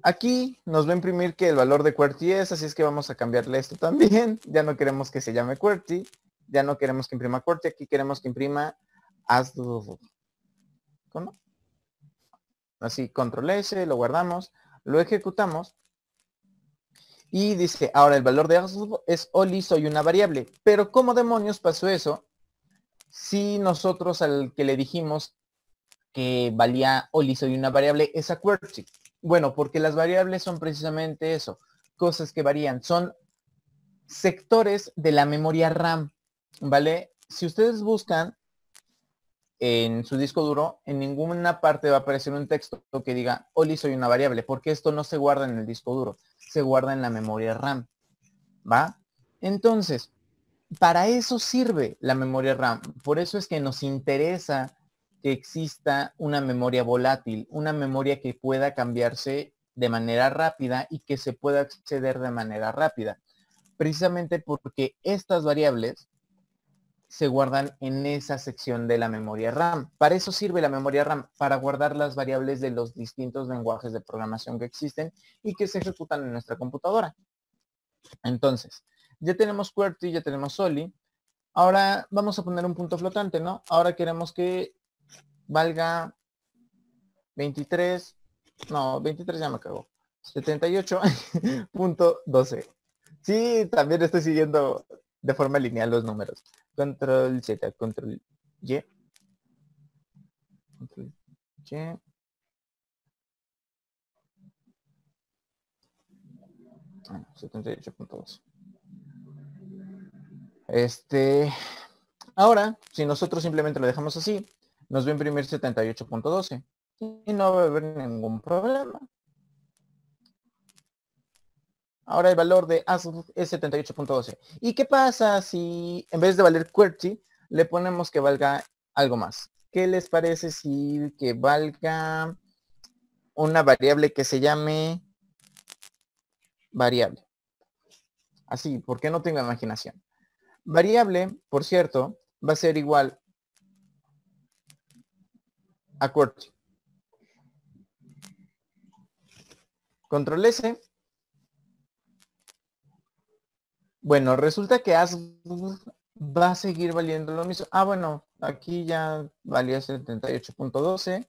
A: Aquí nos va a imprimir que el valor de QWERTY es, así es que vamos a cambiarle esto también. Ya no queremos que se llame QWERTY, ya no queremos que imprima QWERTY, aquí queremos que imprima ASLU. ¿Cómo? Así, control S, lo guardamos, lo ejecutamos. Y dice, ahora el valor de ASLU es Oli, soy una variable. Pero ¿cómo demonios pasó eso? Si nosotros al que le dijimos que valía Oli, soy una variable, es a QWERTY. Bueno, porque las variables son precisamente eso, cosas que varían, son sectores de la memoria RAM, ¿vale? Si ustedes buscan en su disco duro, en ninguna parte va a aparecer un texto que diga, Oli, soy una variable, porque esto no se guarda en el disco duro, se guarda en la memoria RAM, ¿va? Entonces, para eso sirve la memoria RAM, por eso es que nos interesa que exista una memoria volátil, una memoria que pueda cambiarse de manera rápida y que se pueda acceder de manera rápida. Precisamente porque estas variables se guardan en esa sección de la memoria RAM. Para eso sirve la memoria RAM, para guardar las variables de los distintos lenguajes de programación que existen y que se ejecutan en nuestra computadora. Entonces, ya tenemos QWERTY, ya tenemos Oli. Ahora vamos a poner un punto flotante, ¿no? Ahora queremos que valga 23, no, 23 ya me cagó, 78.12. Sí, también estoy siguiendo de forma lineal los números. Control Z, control Y. Control Y. Ah, 78.12. Ahora, si nosotros simplemente lo dejamos así, nos va a imprimir 78.12 y no va a haber ningún problema. Ahora el valor de ASLU es 78.12. ¿Y qué pasa si en vez de valer QWERTY le ponemos que valga algo más? ¿Qué les parece si que valga una variable que se llame variable? Así, porque no tengo imaginación. Variable, por cierto, va a ser igual a QWERTY. Control S. Bueno, resulta que ASLU va a seguir valiendo lo mismo. Ah, bueno, aquí ya valía 78.12.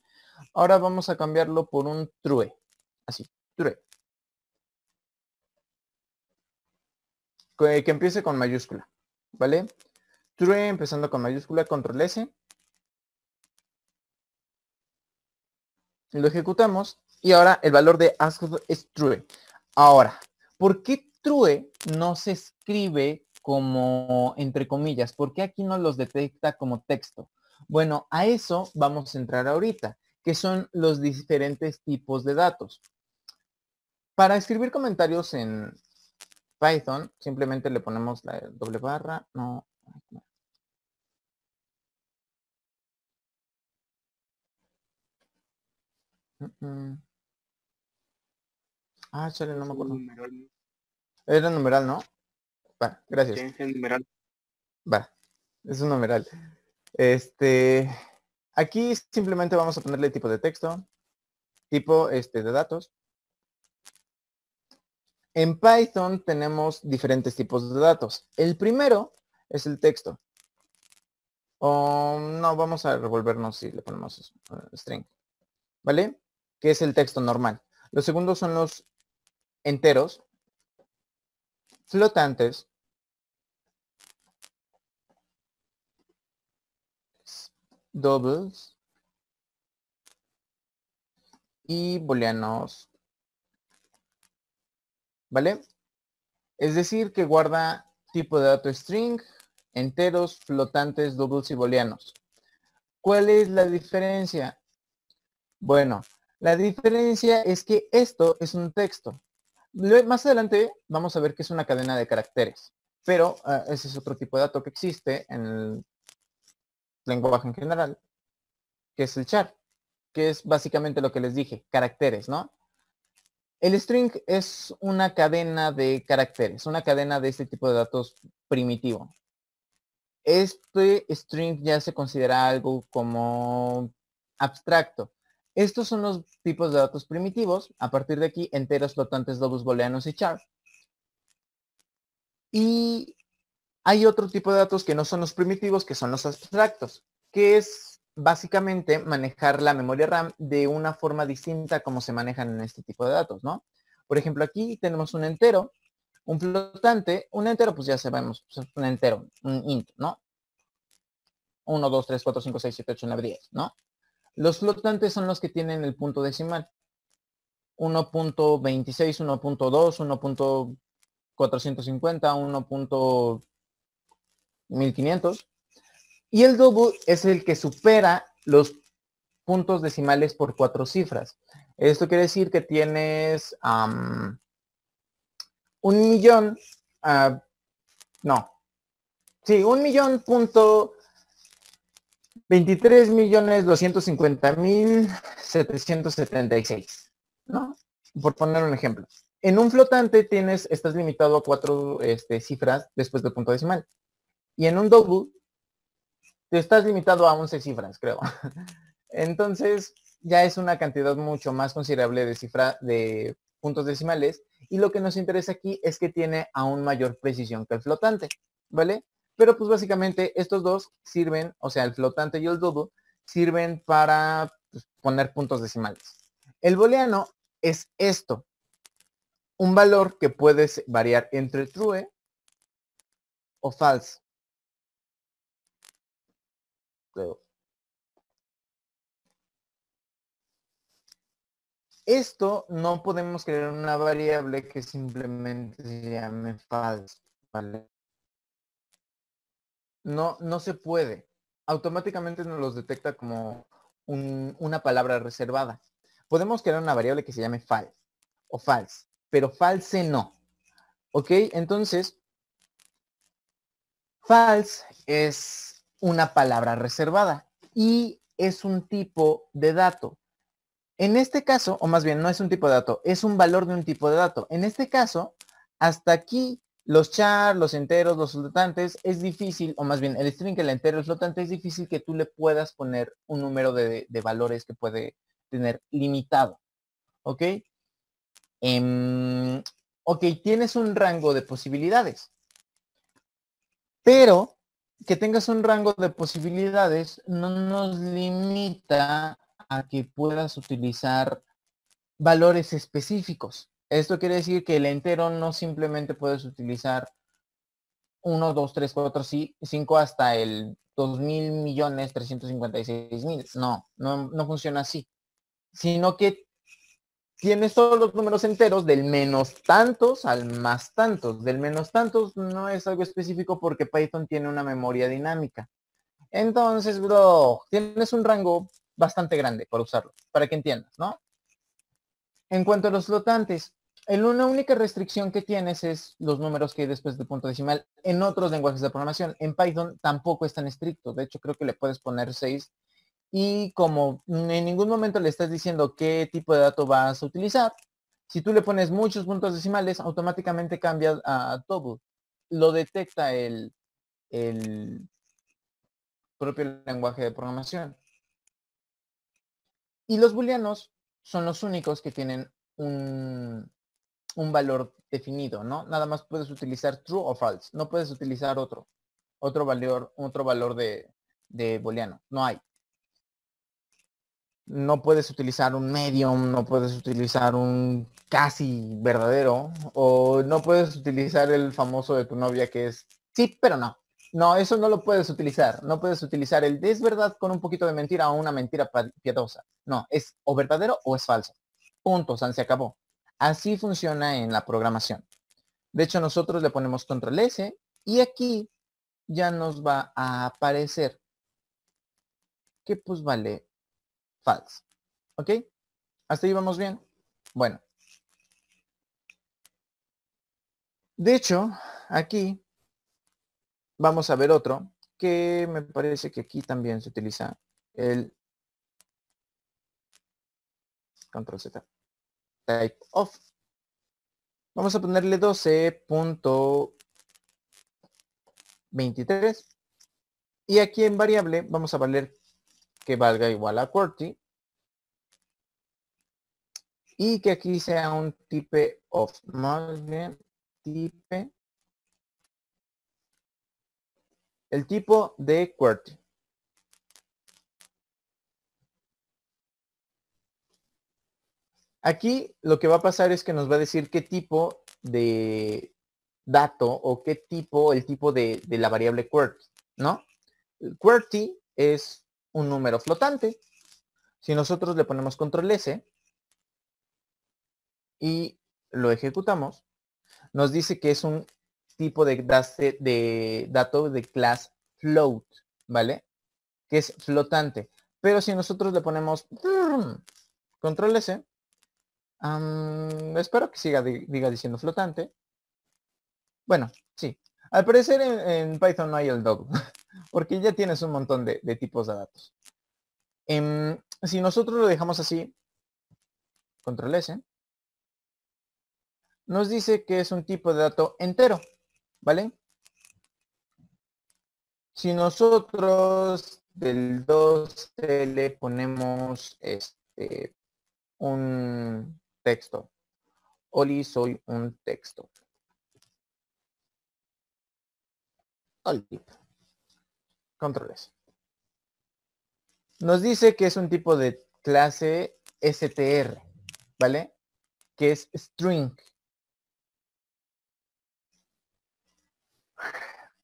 A: Ahora vamos a cambiarlo por un true. Así, true. que empiece con mayúscula, ¿vale? True empezando con mayúscula, control S. Lo ejecutamos y ahora el valor de asked es true. Ahora, ¿por qué true no se escribe como entre comillas? ¿Por qué aquí no los detecta como texto? Bueno, a eso vamos a entrar ahorita, que son los diferentes tipos de datos. Para escribir comentarios en Python, simplemente le ponemos la doble barra, no. Ah, chale, no me acuerdo. Era numeral, ¿no? Va, gracias.
B: Sí, en numeral.
A: Va, es un numeral. Aquí simplemente vamos a ponerle tipo de texto, tipo de datos. En Python tenemos diferentes tipos de datos. El primero es el texto. No, vamos a revolvernos si le ponemos string. ¿Vale? Que es el texto normal. Los segundos son los enteros, flotantes, doubles y booleanos. ¿Vale? Es decir, que guarda tipo de dato string, enteros, flotantes, doubles y booleanos. ¿Cuál es la diferencia? Bueno, la diferencia es que esto es un texto. Más adelante vamos a ver que es una cadena de caracteres, pero ese es otro tipo de dato que existe en el lenguaje en general, que es el char, que es básicamente lo que les dije, caracteres, ¿no? El string es una cadena de caracteres, una cadena de este tipo de datos primitivo. Este string ya se considera algo como abstracto. Estos son los tipos de datos primitivos. A partir de aquí, enteros, flotantes, doubles, booleanos y char. Y hay otro tipo de datos que no son los primitivos, que son los abstractos, que es básicamente manejar la memoria RAM de una forma distinta a como se manejan en este tipo de datos, ¿no? Por ejemplo, aquí tenemos un entero, un flotante, un entero, pues ya sabemos, pues es un entero, un int, ¿no? 1, 2, 3, 4, 5, 6, 7, 8, 9, 10, ¿no? Los flotantes son los que tienen el punto decimal. 1.26, 1.2, 1.450, 1.1500. Y el double es el que supera los puntos decimales por 4 cifras. Esto quiere decir que tienes 1.000.000, no, sí, 1.023.250.776, ¿no? Por poner un ejemplo. En un flotante estás limitado a 4 cifras después del punto decimal. Y en un double te estás limitado a 11 cifras, creo. Entonces, ya es una cantidad mucho más considerable de puntos decimales. Y lo que nos interesa aquí es que tiene aún mayor precisión que el flotante, ¿vale? Pero pues básicamente estos dos sirven, o sea, el flotante y el double, sirven para pues, poner puntos decimales. El booleano es esto, un valor que puede variar entre true o false. Creo. Esto no podemos crear una variable que simplemente se llame false, ¿vale? No se puede. Automáticamente nos los detecta como una palabra reservada. Podemos crear una variable que se llame false o false, pero false no. ¿Ok? Entonces, false es una palabra reservada y es un tipo de dato. En este caso, o más bien no es un tipo de dato, es un valor de un tipo de dato. En este caso, hasta aquí los char, los enteros, los flotantes, es difícil, o más bien el string, el entero, el flotante, es difícil que tú le puedas poner un número de valores que puede tener limitado. ¿Ok? Ok, tienes un rango de posibilidades. Pero que tengas un rango de posibilidades no nos limita a que puedas utilizar valores específicos. Esto quiere decir que el entero no simplemente puedes utilizar 1, 2, 3, 4, 5 hasta el 2.000.356.000. No funciona así. Sino que tienes todos los números enteros del menos tantos al más tantos. Del menos tantos no es algo específico porque Python tiene una memoria dinámica. Entonces, bro, tienes un rango bastante grande para usarlo, para que entiendas, ¿no? En cuanto a los flotantes, una única restricción que tienes es los números que hay después del punto decimal. En otros lenguajes de programación, en Python tampoco es tan estricto. De hecho, creo que le puedes poner 6. Y como en ningún momento le estás diciendo qué tipo de dato vas a utilizar, si tú le pones muchos puntos decimales, automáticamente cambia a double. Lo detecta el propio lenguaje de programación. Y los booleanos son los únicos que tienen un valor definido, ¿no? Nada más puedes utilizar true o false. No puedes utilizar otro valor de booleano. No hay. No puedes utilizar un medium, no puedes utilizar un casi verdadero, o no puedes utilizar el famoso de tu novia que es sí, pero no. No, eso no lo puedes utilizar. No puedes utilizar el es verdad con un poquito de mentira o una mentira piadosa. No, es o verdadero o es falso. Punto, se acabó. Así funciona en la programación. De hecho, nosotros le ponemos control S y aquí ya nos va a aparecer que pues vale false. ¿Ok? ¿Hasta ahí vamos bien? Bueno. De hecho, aquí vamos a ver otro que me parece que aquí también se utiliza el control Z. Type of. Vamos a ponerle 12.23. Y aquí en variable vamos a valer que valga igual a QWERTY. Y que aquí sea un type of. Más bien, type. El tipo de QWERTY. Aquí lo que va a pasar es que nos va a decir qué tipo de dato o qué tipo, el tipo de la variable QWERTY, ¿no? El QWERTY es un número flotante. Si nosotros le ponemos control S y lo ejecutamos, nos dice que es un tipo de dato de clase float, ¿vale? Que es flotante. Pero si nosotros le ponemos control S, espero que diga diciendo flotante. Bueno, sí. Al parecer en Python no hay el double, porque ya tienes un montón de tipos de datos. Si nosotros lo dejamos así, control S, nos dice que es un tipo de dato entero, ¿vale? Si nosotros del 2 le ponemos un texto, Oli, soy un texto. Oli, control S. Nos dice que es un tipo de clase str, ¿vale? Que es string.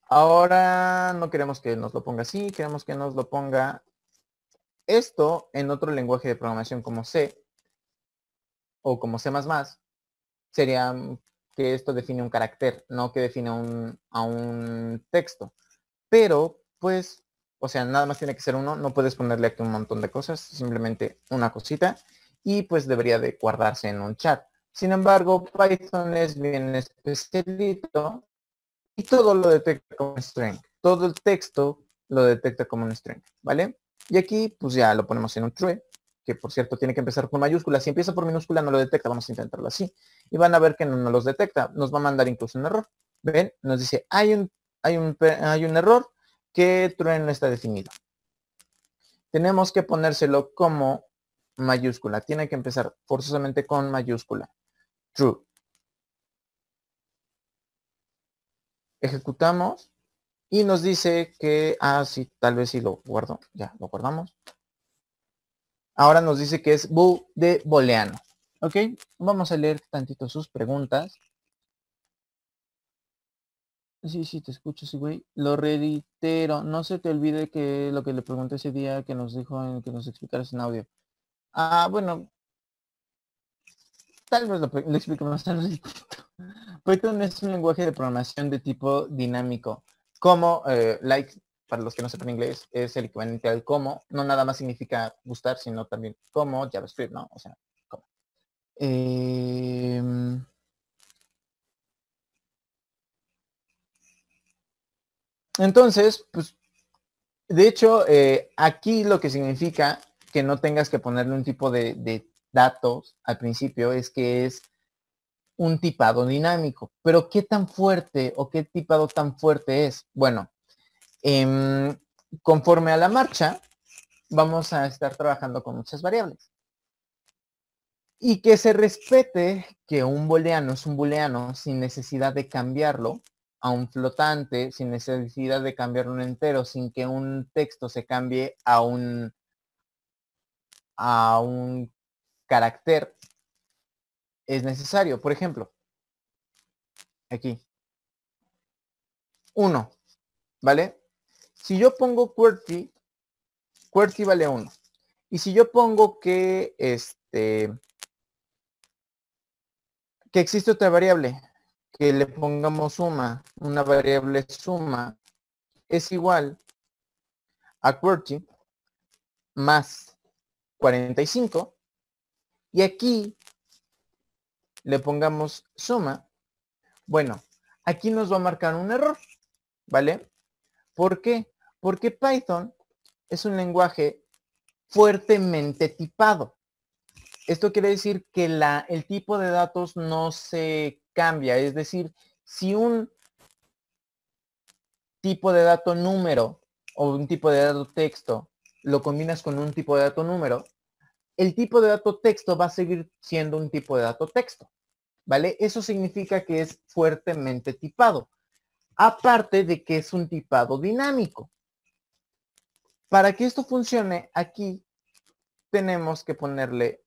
A: Ahora no queremos que nos lo ponga así, queremos que nos lo ponga esto en otro lenguaje de programación como C o como C++, sería que esto define un carácter, no que define a un texto. Pero, pues, o sea, nada más tiene que ser uno, no puedes ponerle aquí un montón de cosas, simplemente una cosita, y pues debería de guardarse en un chat. Sin embargo, Python es bien especialito y todo lo detecta como un string. Todo el texto lo detecta como un string, ¿vale? Y aquí, pues ya lo ponemos en un true, que por cierto tiene que empezar con mayúscula. Si empieza por minúscula no lo detecta, vamos a intentarlo así. Y van a ver que no los detecta, nos va a mandar incluso un error. ¿Ven? Nos dice, hay un error que true no está definido. Tenemos que ponérselo como mayúscula. Tiene que empezar forzosamente con mayúscula. True. Ejecutamos y nos dice que, sí, tal vez sí lo guardo. Ya, lo guardamos. Ahora nos dice que es bool de booleano. Ok, vamos a leer tantito sus preguntas. Sí, te escucho, sí, güey. Lo reitero, no se te olvide que lo que le pregunté ese día que nos dijo, que nos explicaras en audio. Bueno, tal vez lo explique más al ratito. Python es un lenguaje de programación de tipo dinámico. Como, para los que no sepan inglés, es el equivalente al como. No nada más significa gustar, sino también como JavaScript, ¿no? O sea, como. Entonces, pues, de hecho, aquí lo que significa que no tengas que ponerle un tipo de datos al principio es que es un tipado dinámico. Pero ¿qué tan fuerte o qué tipado tan fuerte es? Bueno, conforme a la marcha, vamos a estar trabajando con muchas variables. Y que se respete que un booleano es un booleano sin necesidad de cambiarlo a un flotante, sin necesidad de cambiarlo a un entero, sin que un texto se cambie a un carácter, es necesario. Por ejemplo, aquí, 1, ¿vale? Si yo pongo QWERTY vale 1. Y si yo pongo que existe otra variable, que le pongamos suma, una variable suma, es igual a QWERTY más 45, y aquí le pongamos suma, bueno, aquí nos va a marcar un error, ¿vale? ¿Por qué? Porque Python es un lenguaje fuertemente tipado. Esto quiere decir que el tipo de datos no se cambia. Es decir, si un tipo de dato número o un tipo de dato texto lo combinas con un tipo de dato número, el tipo de dato texto va a seguir siendo un tipo de dato texto. ¿Vale? Eso significa que es fuertemente tipado. Aparte de que es un tipado dinámico. Para que esto funcione, aquí tenemos que ponerle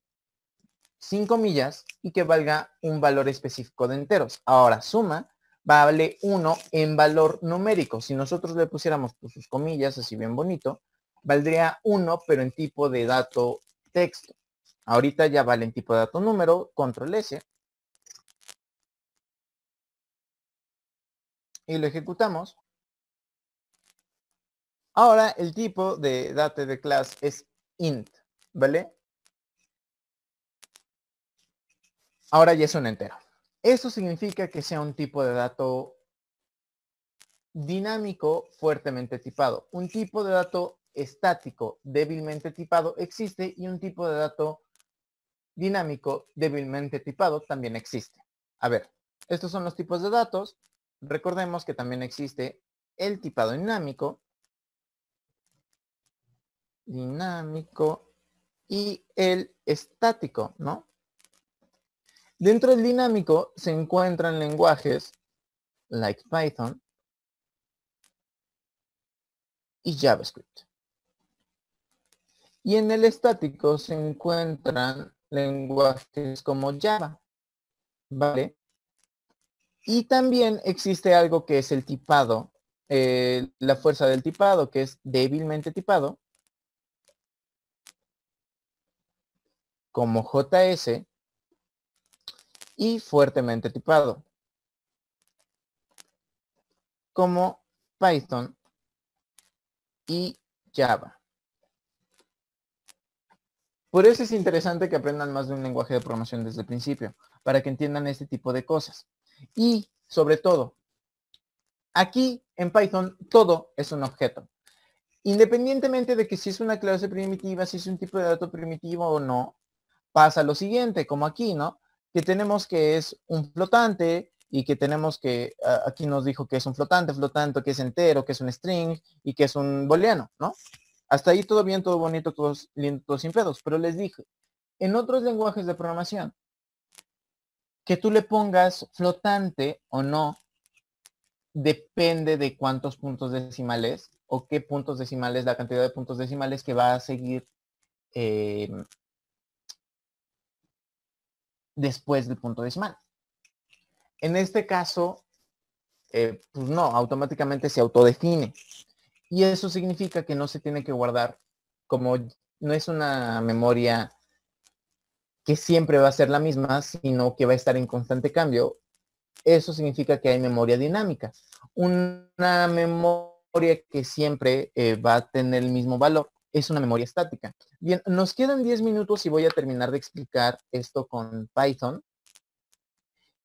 A: 5 comillas y que valga un valor específico de enteros. Ahora, suma vale 1 en valor numérico. Si nosotros le pusiéramos pues, sus comillas así bien bonito, valdría 1 pero en tipo de dato texto. Ahorita ya vale en tipo de dato número, control S. Y lo ejecutamos. Ahora el tipo de date de class es int, ¿vale? Ahora ya es un entero. Eso significa que sea un tipo de dato dinámico fuertemente tipado. Un tipo de dato estático débilmente tipado existe y un tipo de dato dinámico débilmente tipado también existe. A ver, estos son los tipos de datos. Recordemos que también existe el tipado dinámico y el estático, ¿no? Dentro del dinámico se encuentran lenguajes like Python y JavaScript. Y en el estático se encuentran lenguajes como Java, ¿vale? Y también existe algo que es el tipado, la fuerza del tipado, que es débilmente tipado, como JS, y fuertemente tipado, como Python y Java. Por eso es interesante que aprendan más de un lenguaje de programación desde el principio, para que entiendan este tipo de cosas. Y, sobre todo, aquí en Python todo es un objeto. Independientemente de que si es una clase primitiva, si es un tipo de dato primitivo o no, pasa lo siguiente, como aquí, ¿no? Que tenemos que es un flotante y que tenemos que, aquí nos dijo que es un flotante, que es entero, que es un string y que es un booleano, ¿no? Hasta ahí todo bien, todo bonito, todo lindo, todo sin pedos. Pero les dije, en otros lenguajes de programación, que tú le pongas flotante o no, depende de cuántos puntos decimales o qué puntos decimales, la cantidad de puntos decimales que va a seguir después del punto decimal. En este caso, pues no, automáticamente se autodefine. Y eso significa que no se tiene que guardar, como no es una memoria que siempre va a ser la misma, sino que va a estar en constante cambio. Eso significa que hay memoria dinámica. Una memoria que siempre va a tener el mismo valor es una memoria estática. Bien, nos quedan 10 minutos y voy a terminar de explicar esto con Python.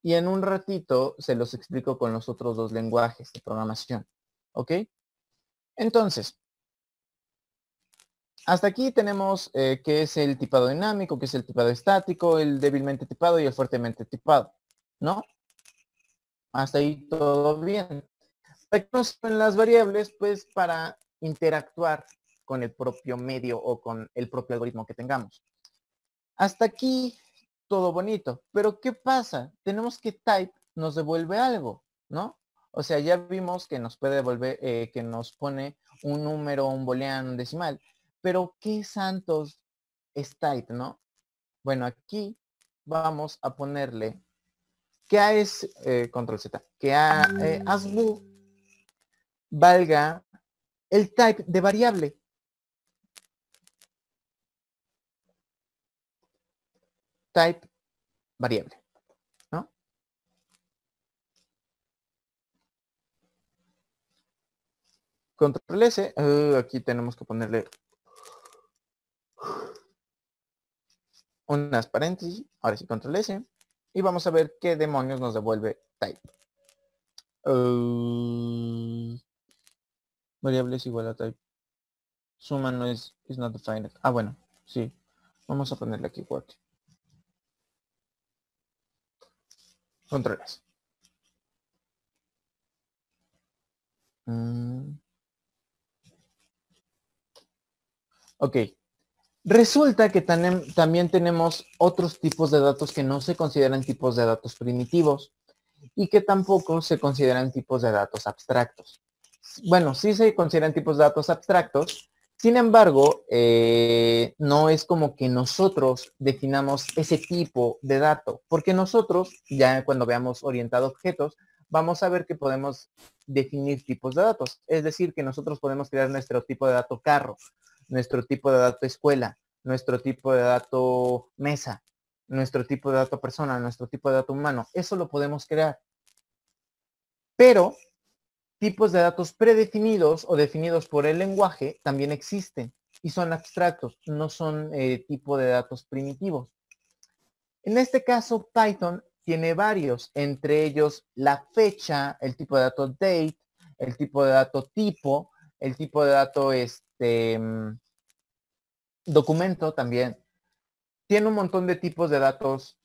A: Y en un ratito se los explico con los otros dos lenguajes de programación. ¿Ok? Entonces, hasta aquí tenemos qué es el tipado dinámico, qué es el tipado estático, el débilmente tipado y el fuertemente tipado, ¿no? Hasta ahí todo bien. En las variables, pues para interactuar con el propio medio o con el propio algoritmo que tengamos. Hasta aquí todo bonito, pero ¿qué pasa? Tenemos que type nos devuelve algo, ¿no? O sea, ya vimos que nos puede devolver, que nos pone un número, un booleano, un decimal, pero ¿qué santos es type, no? Bueno, aquí vamos a ponerle que A es, control Z, que A, ASBOO valga el type de variable. Type variable, ¿no? Control S, aquí tenemos que ponerle unas paréntesis, ahora sí, control S, y vamos a ver qué demonios nos devuelve type. Variable es igual a type. Suma no es not defined. Ah, bueno, sí. Vamos a ponerle aquí what. Control S. Ok. Resulta que también tenemos otros tipos de datos que no se consideran tipos de datos primitivos y que tampoco se consideran tipos de datos abstractos. Bueno, sí se consideran tipos de datos abstractos, sin embargo, no es como que nosotros definamos ese tipo de dato, porque nosotros, ya cuando veamos orientado a objetos, vamos a ver que podemos definir tipos de datos. Es decir, que nosotros podemos crear nuestro tipo de dato carro, nuestro tipo de dato escuela, nuestro tipo de dato mesa, nuestro tipo de dato persona, nuestro tipo de dato humano. Eso lo podemos crear. Pero tipos de datos predefinidos o definidos por el lenguaje también existen y son abstractos, no son tipo de datos primitivos. En este caso, Python tiene varios, entre ellos la fecha, el tipo de dato date, el tipo de dato tipo, el tipo de dato documento también. Tiene un montón de tipos de datos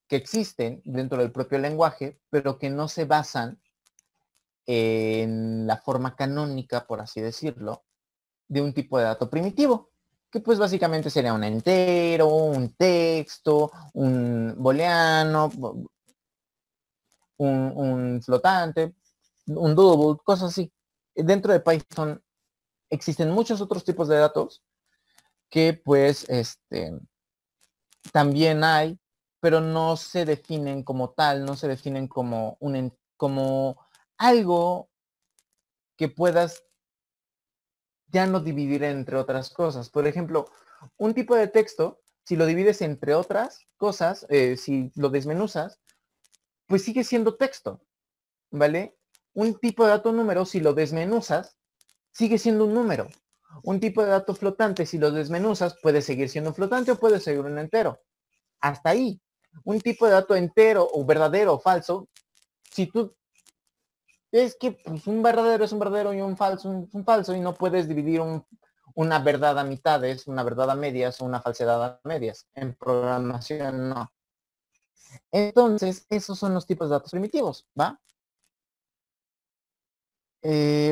A: que existen dentro del propio lenguaje, pero que no se basan en la forma canónica, por así decirlo, de un tipo de dato primitivo, que pues básicamente sería un entero, un texto, un booleano, un flotante, un double, cosas así. Dentro de Python existen muchos otros tipos de datos que pues también hay, pero no se definen como tal, no se definen como como algo que puedas ya no dividir entre otras cosas. Por ejemplo, un tipo de texto, si lo divides entre otras cosas, si lo desmenuzas, pues sigue siendo texto, ¿vale? Un tipo de dato número, si lo desmenuzas, sigue siendo un número. Un tipo de dato flotante, si lo desmenuzas, puede seguir siendo un flotante o puede seguir un entero. Hasta ahí. Un tipo de dato entero o verdadero o falso, si tú es que pues, un verdadero es un verdadero y un falso un falso y no puedes dividir una verdad a mitades, una verdad a medias o una falsedad a medias. En programación no. Entonces, esos son los tipos de datos primitivos, ¿va?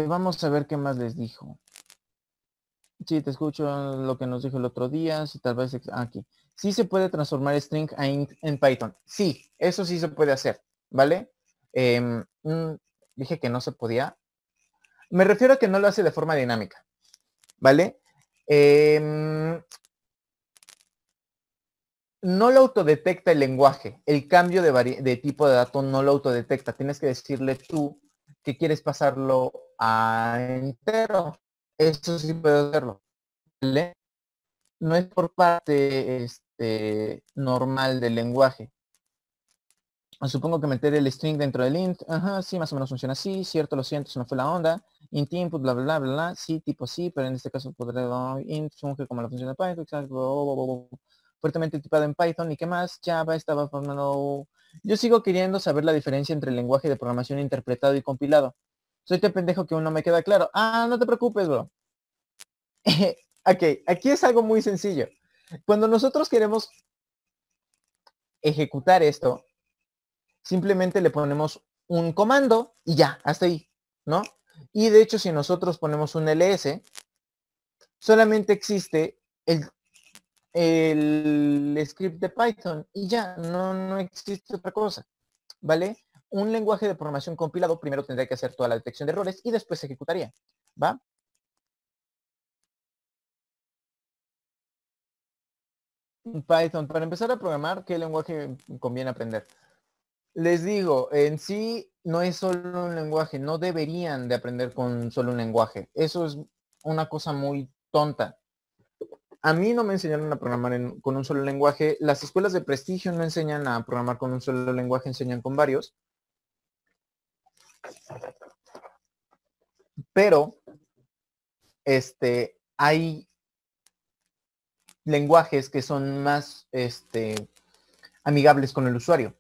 A: Vamos a ver qué más les dijo. Sí, te escucho lo que nos dijo el otro día, si tal vez aquí. Sí se puede transformar string a int en Python. Sí, eso sí se puede hacer, ¿vale? Dije que no se podía. Me refiero a que no lo hace de forma dinámica, ¿vale? no lo autodetecta el lenguaje. El cambio de tipo de dato no lo autodetecta. Tienes que decirle tú que quieres pasarlo a entero. Eso sí puedo hacerlo. ¿Vale? No es por parte normal del lenguaje. Supongo que meter el string dentro del int. Ajá, sí, más o menos funciona así. Cierto, lo siento, se me fue la onda. Int input, bla, bla, bla, bla, bla. Sí, tipo sí, pero en este caso podré int funge como la función de Python. Exacto. Fuertemente tipado en Python. ¿Y qué más? Java estaba formando... Yo sigo queriendo saber la diferencia entre el lenguaje de programación interpretado y compilado. Soy tan pendejo que aún no me queda claro. Ah, no te preocupes, bro. Ok, aquí es algo muy sencillo. Cuando nosotros queremos ejecutar esto, simplemente le ponemos un comando y ya, hasta ahí, ¿no? Y de hecho, si nosotros ponemos un ls, solamente existe el script de Python y ya, no existe otra cosa, ¿vale? Un lenguaje de programación compilado primero tendría que hacer toda la detección de errores y después se ejecutaría, ¿va? Python, para empezar a programar, ¿qué lenguaje conviene aprender? Les digo, en sí no es solo un lenguaje, no deberían de aprender con solo un lenguaje. Eso es una cosa muy tonta. A mí no me enseñaron a programar con un solo lenguaje. Las escuelas de prestigio no enseñan a programar con un solo lenguaje, enseñan con varios. Pero hay lenguajes que son más amigables con el usuario.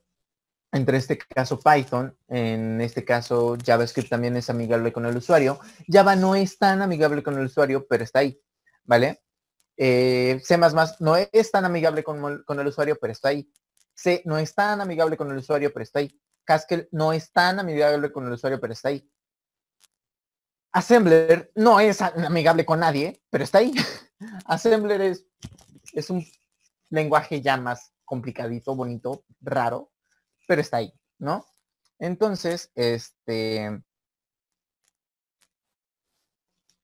A: Entre este caso Python, en este caso JavaScript también es amigable con el usuario. Java no es tan amigable con el usuario, pero está ahí, ¿vale? C++ no es tan amigable con el usuario, pero está ahí. C no es tan amigable con el usuario, pero está ahí. Haskell no es tan amigable con el usuario, pero está ahí. Assembler no es amigable con nadie, pero está ahí. Assembler es un lenguaje ya más complicadito, bonito, raro, pero está ahí, ¿no? Entonces,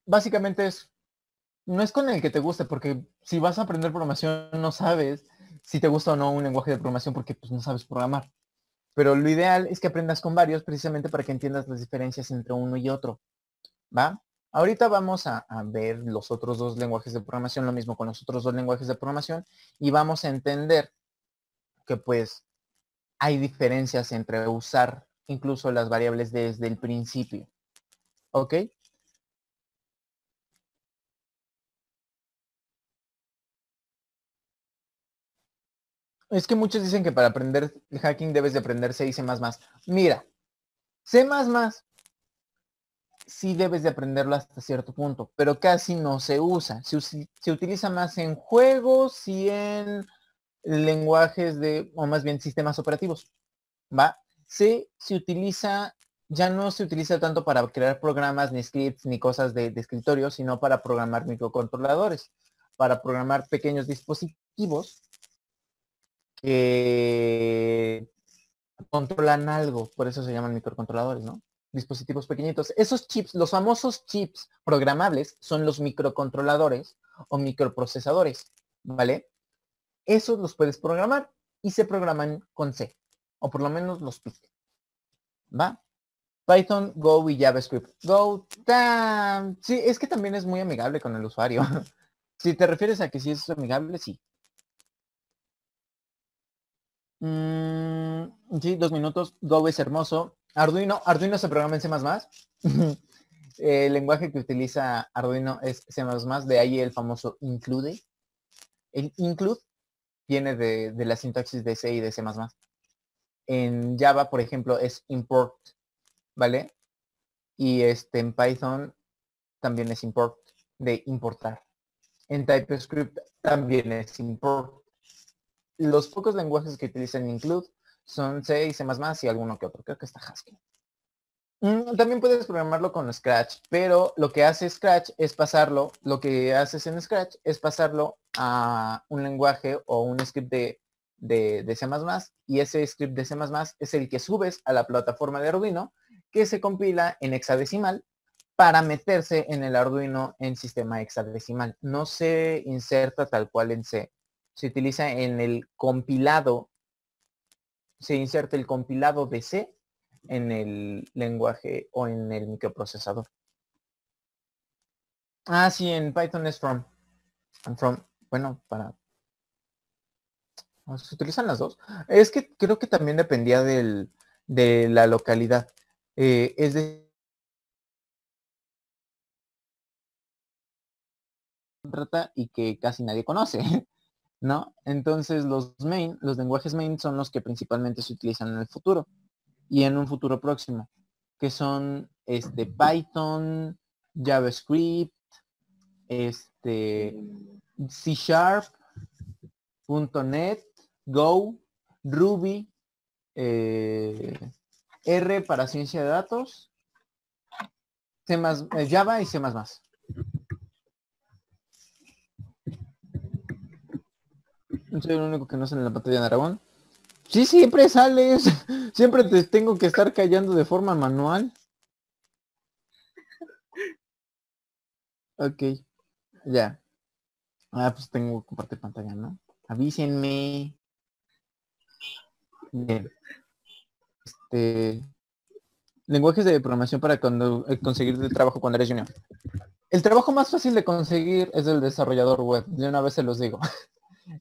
A: básicamente no es con el que te guste, porque si vas a aprender programación no sabes si te gusta o no un lenguaje de programación porque pues no sabes programar. Pero lo ideal es que aprendas con varios precisamente para que entiendas las diferencias entre uno y otro, ¿va? Ahorita vamos a ver los otros dos lenguajes de programación, lo mismo con los otros dos lenguajes de programación, y vamos a entender que pues hay diferencias entre usar incluso las variables desde el principio, ¿ok? Es que muchos dicen que para aprender hacking debes de aprender C y C++. Mira, C++ sí debes de aprenderlo hasta cierto punto, pero casi no se usa. Se utiliza más en juegos y en lenguajes o más bien sistemas operativos, ¿va? C se utiliza, ya no se utiliza tanto para crear programas, ni scripts, ni cosas de escritorio, sino para programar microcontroladores, para programar pequeños dispositivos que controlan algo, por eso se llaman microcontroladores, ¿no? Dispositivos pequeñitos. Esos chips, los famosos chips programables, son los microcontroladores o microprocesadores, ¿vale? Esos los puedes programar y se programan con C, o por lo menos los pide, ¿va? Python, Go y JavaScript. Go, sí, es que también es muy amigable con el usuario. Si te refieres a que sí es amigable, sí. Sí, 2 minutos. Go es hermoso. Arduino se programa en C++. El lenguaje que utiliza Arduino es C++, de ahí el famoso include. El include viene de la sintaxis de C y de C++. En Java, por ejemplo, es import, ¿vale? Y en Python también es import, de importar. En TypeScript también es import. Los pocos lenguajes que utilizan include son C y C++ y alguno que otro. Creo que está Haskell. También puedes programarlo con Scratch, pero lo que hace Scratch es pasarlo, lo que haces en Scratch es pasarlo a un lenguaje o un script de C++ y ese script de C++ es el que subes a la plataforma de Arduino que se compila en hexadecimal para meterse en el Arduino en sistema hexadecimal. No se inserta tal cual en C. se utiliza en el compilado, se inserta el compilado de C en el lenguaje o en el microprocesador. Ah, sí, en Python es from. Bueno, se utilizan las dos. Es que creo que también dependía de la localidad. Es de trata y que casi nadie conoce, ¿no? Entonces los lenguajes main son los que principalmente se utilizan en el futuro y en un futuro próximo, que son Python, JavaScript, C Sharp, .NET, Go, Ruby, R para ciencia de datos, C++, Java y C++. Soy el único que no sale en la pantalla de Aragón. Sí, siempre sales. Siempre te tengo que estar callando de forma manual. Ok, ya. Pues tengo que compartir pantalla, ¿no? Avísenme. Bien. Lenguajes de programación para conseguir el trabajo cuando eres junior. El trabajo más fácil de conseguir es el desarrollador web. De una vez se los digo.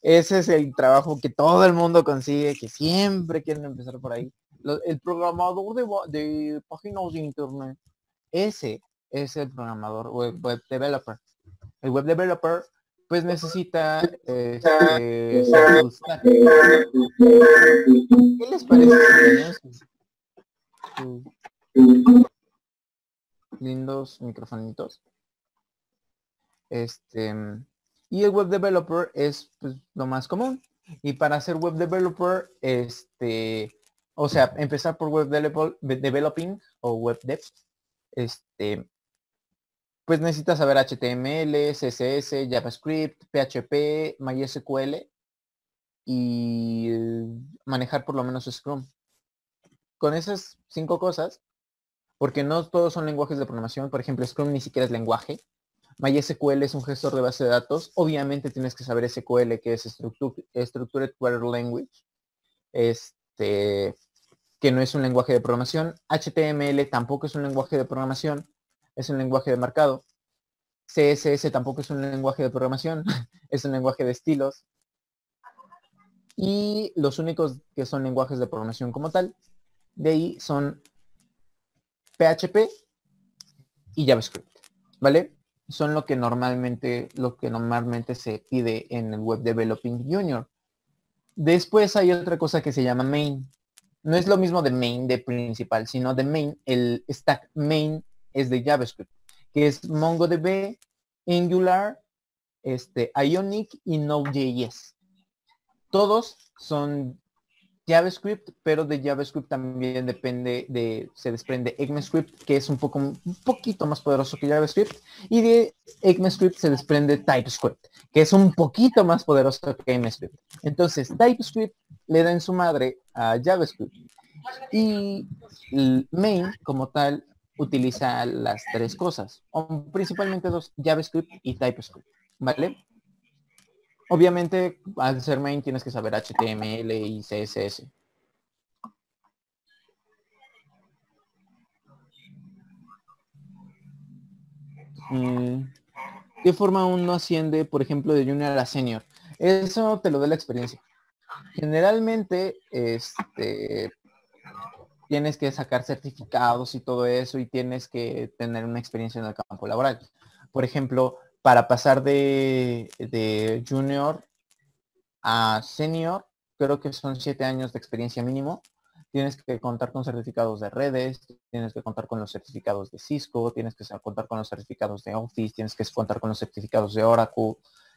A: Ese es el trabajo que todo el mundo consigue, que siempre quieren empezar por ahí. El programador de páginas de internet. Ese es el programador web developer. El web developer pues necesita ser full stack. ¿Qué les parece si tenemos sus lindos microfonitos? Y el web developer es pues, lo más común. Y para ser web developer, o sea, empezar por web developing o web dev, pues necesitas saber HTML, CSS, JavaScript, PHP, MySQL y manejar por lo menos Scrum. Con esas 5 cosas, porque no todos son lenguajes de programación, por ejemplo, Scrum ni siquiera es lenguaje. MySQL es un gestor de base de datos. Obviamente tienes que saber SQL, que es Structured Query Language, que no es un lenguaje de programación. HTML tampoco es un lenguaje de programación, es un lenguaje de marcado. CSS tampoco es un lenguaje de programación, es un lenguaje de estilos. Y los únicos que son lenguajes de programación como tal, de ahí son PHP y JavaScript, ¿vale? Son lo que normalmente se pide en el Web Developing Junior. Después hay otra cosa que se llama main. No es lo mismo de main, de principal, sino de main. El stack main es de JavaScript, que es MongoDB, Angular, Ionic y Node.js. Todos son JavaScript, pero de JavaScript también se desprende ECMAScript, que es un poquito más poderoso que JavaScript, y de ECMAScript se desprende TypeScript, que es un poquito más poderoso que ECMAScript. Entonces, TypeScript le da en su madre a JavaScript. Y el main, como tal, utiliza las 3 cosas, o principalmente 2, JavaScript y TypeScript, ¿vale? Obviamente, al ser main tienes que saber HTML y CSS. ¿Qué forma uno asciende, por ejemplo, de junior a senior? Eso te lo da la experiencia. Generalmente, tienes que sacar certificados y todo eso y tienes que tener una experiencia en el campo laboral. Por ejemplo, para pasar de junior a senior, creo que son 7 años de experiencia mínimo. Tienes que contar con certificados de redes, tienes que contar con los certificados de Cisco, tienes que contar con los certificados de Office, tienes que contar con los certificados de Oracle.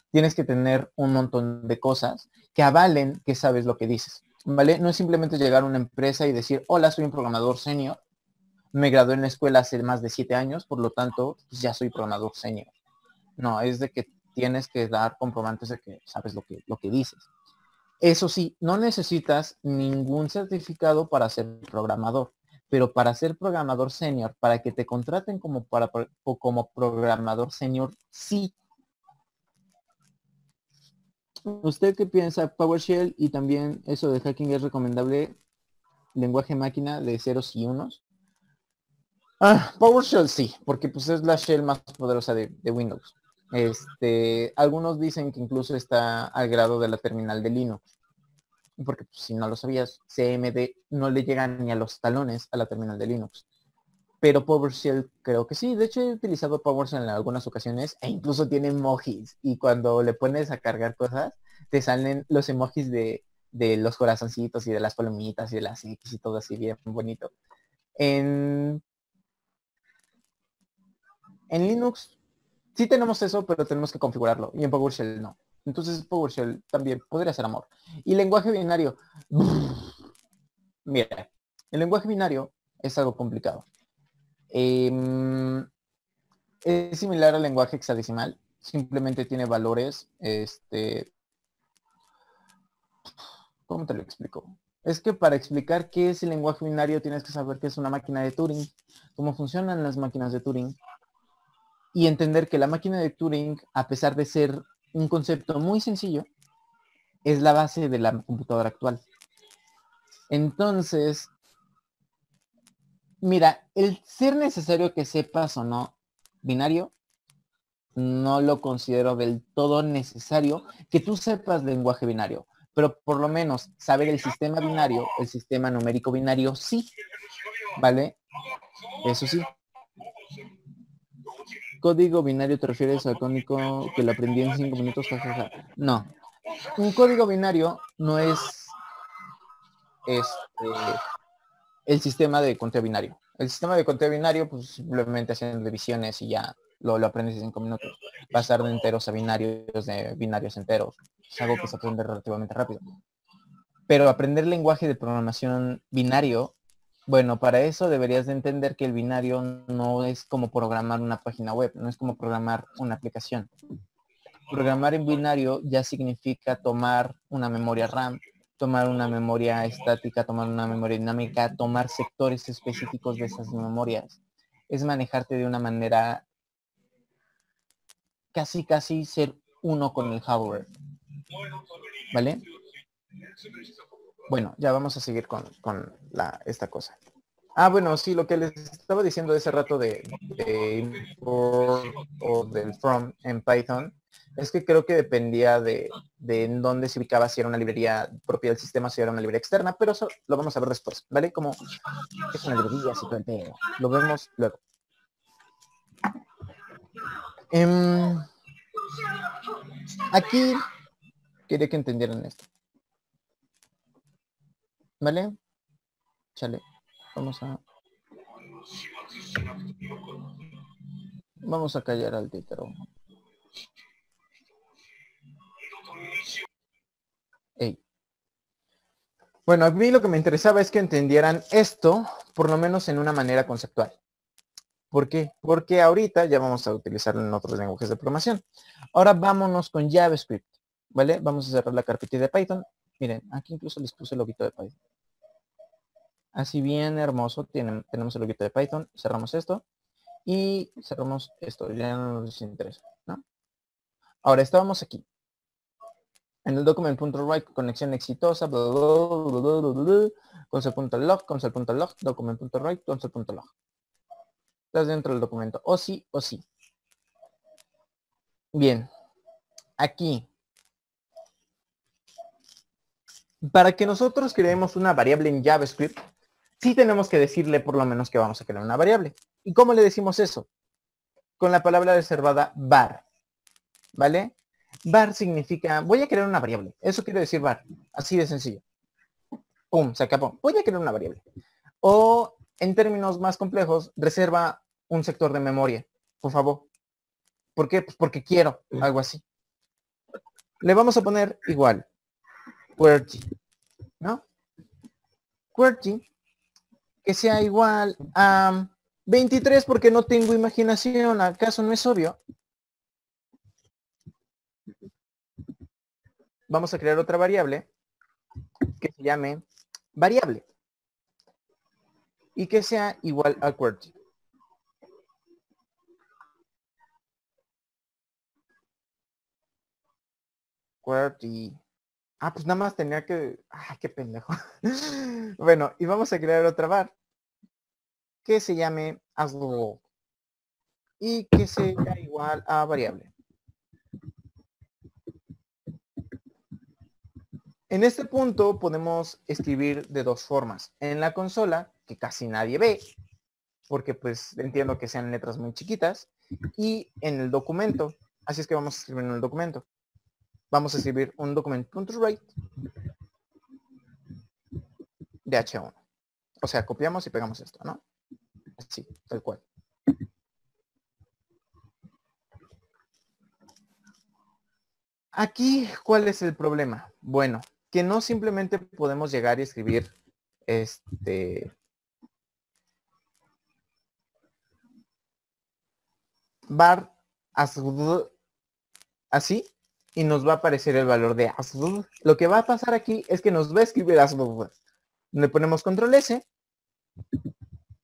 A: Tienes que tener un montón de cosas que avalen que sabes lo que dices, ¿vale? No es simplemente llegar a una empresa y decir, hola, soy un programador senior, me gradué en la escuela hace más de 7 años, por lo tanto, pues ya soy programador senior. No, es de que tienes que dar comprobantes de que sabes lo que dices. Eso sí, no necesitas ningún certificado para ser programador, pero para ser programador senior, para que te contraten como programador senior, sí. ¿Usted qué piensa? PowerShell y también eso de hacking es recomendable, lenguaje máquina de ceros y unos. PowerShell sí, porque pues es la shell más poderosa de Windows. Algunos dicen que incluso está al grado de la terminal de Linux. Porque pues, si no lo sabías, CMD no le llega ni a los talones a la terminal de Linux. Pero PowerShell creo que sí. De hecho he utilizado PowerShell en algunas ocasiones e incluso tiene emojis. Y cuando le pones a cargar cosas, te salen los emojis de los corazoncitos y de las palomitas y de las X y todo así bien bonito. En Linux sí tenemos eso, pero tenemos que configurarlo. Y en PowerShell no. Entonces PowerShell también podría ser amor. Y lenguaje binario. Mira, el lenguaje binario es algo complicado. Es similar al lenguaje hexadecimal. Simplemente tiene valores. ¿Cómo te lo explico? Es que para explicar qué es el lenguaje binario tienes que saber qué es una máquina de Turing, cómo funcionan las máquinas de Turing, y entender que la máquina de Turing, a pesar de ser un concepto muy sencillo, es la base de la computadora actual. Entonces, mira, el ser necesario que sepas o no binario, no lo considero del todo necesario que tú sepas lenguaje binario, pero por lo menos saber el sistema binario, el sistema numérico binario, sí, ¿vale? Eso sí. Código binario te refieres al código que lo aprendí en 5 minutos, jajaja. No. Un código binario no es el sistema de conteo binario. El sistema de conteo binario, pues simplemente haciendo divisiones y ya lo aprendes en 5 minutos. Pasar de enteros a binarios, de binarios enteros. Es algo que se aprende relativamente rápido. Pero aprender lenguaje de programación binario, bueno, para eso deberías de entender que el binario no es como programar una página web, no es como programar una aplicación. Programar en binario ya significa tomar una memoria RAM, tomar una memoria estática, tomar una memoria dinámica, tomar sectores específicos de esas memorias. Es manejarte de una manera casi ser uno con el hardware. ¿Vale? Bueno, ya vamos a seguir con esta cosa. Bueno, sí, lo que les estaba diciendo ese rato de import o del from en Python, es que creo que dependía de en dónde se ubicaba, si era una librería propia del sistema, si era una librería externa, pero eso lo vamos a ver después, ¿vale? Como es una librería, así todo el pedo. Lo vemos luego. Aquí quería que entendieran esto. ¿Vale? Chale. Vamos a callar al títere. Ey. Bueno, a mí lo que me interesaba es que entendieran esto, por lo menos en una manera conceptual. ¿Por qué? Porque ahorita ya vamos a utilizarlo en otros lenguajes de programación. Ahora vámonos con JavaScript, ¿vale? Vamos a cerrar la carpetita de Python. Miren, aquí incluso les puse el loguito de Python. Así bien hermoso, tenemos el loguito de Python. Cerramos esto y cerramos esto. Ya no nos interesa, ¿no? Ahora estábamos aquí. En el document.write, conexión exitosa, console.log, console.log, document.write, console.log. Estás dentro del documento. O sí, o sí. Bien. Aquí. Para que nosotros creemos una variable en JavaScript, sí tenemos que decirle por lo menos que vamos a crear una variable. ¿Y cómo le decimos eso? Con la palabra reservada var. ¿Vale? Var significa, voy a crear una variable. Eso quiere decir var. Así de sencillo. Pum, se acabó. Voy a crear una variable. O en términos más complejos, reserva un sector de memoria, por favor. ¿Por qué? Pues porque quiero, algo así. Le vamos a poner igual, QWERTY, ¿no? QWERTY, que sea igual a 23 porque no tengo imaginación, ¿acaso no es obvio? Vamos a crear otra variable que se llame variable y que sea igual a QWERTY. QWERTY. Ah, pues nada más tenía que... ¡Ay, qué pendejo! Bueno, y vamos a crear otra var que se llame asLog y que sea igual a variable. En este punto podemos escribir de dos formas. En la consola, que casi nadie ve, porque pues entiendo que sean letras muy chiquitas, y en el documento. Así es que vamos a escribir en el documento. Vamos a escribir un document.write de H1. O sea, copiamos y pegamos esto, ¿no? Así, tal cual. Aquí, ¿cuál es el problema? Bueno, que no simplemente podemos llegar y escribir var así y nos va a aparecer el valor de asl. Lo que va a pasar aquí es que nos va a escribir asl. Le ponemos control S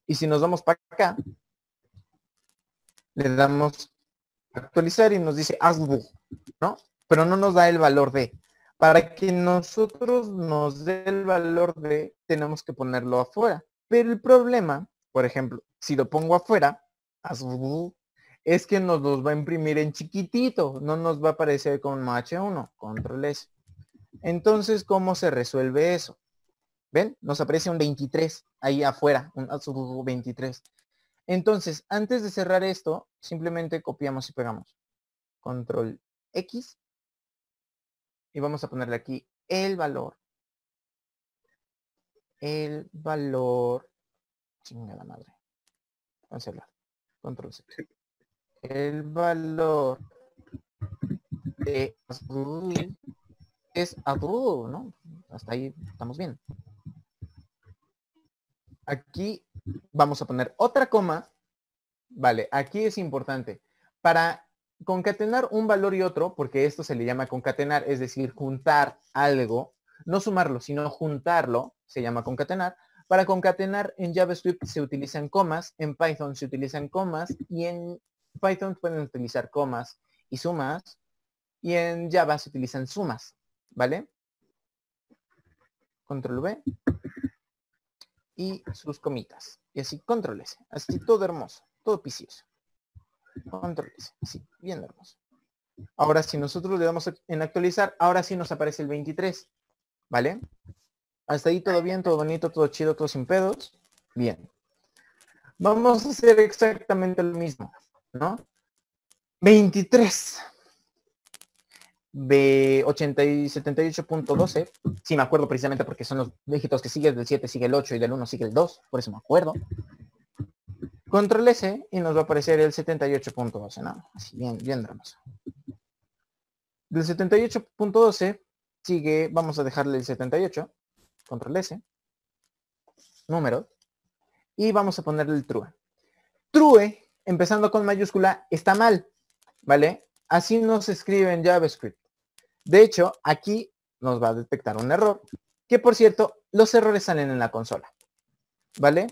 A: y si nos vamos para acá le damos actualizar y nos dice asl, ¿no? Pero no nos da el valor de. Para que nosotros nos dé el valor de, tenemos que ponerlo afuera. Pero el problema, por ejemplo, si lo pongo afuera, es que nos los va a imprimir en chiquitito, no nos va a aparecer como H1, control S. Entonces, ¿cómo se resuelve eso? ¿Ven? Nos aparece un 23 ahí afuera, un 23. Entonces, antes de cerrar esto, simplemente copiamos y pegamos. Control X. Y vamos a ponerle aquí el valor. El valor. Chingada madre. Cancelar. Control C. El valor de es adulto, ¿no? Hasta ahí estamos bien. Aquí vamos a poner otra coma. Vale, aquí es importante. Para concatenar un valor y otro, porque esto se le llama concatenar, es decir, juntar algo, no sumarlo, sino juntarlo, se llama concatenar. Para concatenar en JavaScript se utilizan comas, en Python se utilizan comas y en Python pueden utilizar comas y sumas y en Java se utilizan sumas, ¿vale? Control V y sus comitas. Y así, control S. Así todo hermoso, todo picioso. Control S, así, bien hermoso. Ahora si nosotros le damos en actualizar, ahora sí nos aparece el 23, ¿vale? Hasta ahí todo bien, todo bonito, todo chido, todo sin pedos. Bien. Vamos a hacer exactamente lo mismo, ¿no? 23 de 80 y 78.12, sí me acuerdo precisamente porque son los dígitos que siguen, del 7 sigue el 8 y del 1 sigue el 2, por eso me acuerdo. Control S y nos va a aparecer el 78.12, ¿no? Así, bien, bien hermoso. Del 78.12 sigue, vamos a dejarle el 78, control S, número, y vamos a ponerle el true. True, empezando con mayúscula, está mal, ¿vale? Así no se escribe en JavaScript. De hecho, aquí nos va a detectar un error, que por cierto, los errores salen en la consola, ¿vale?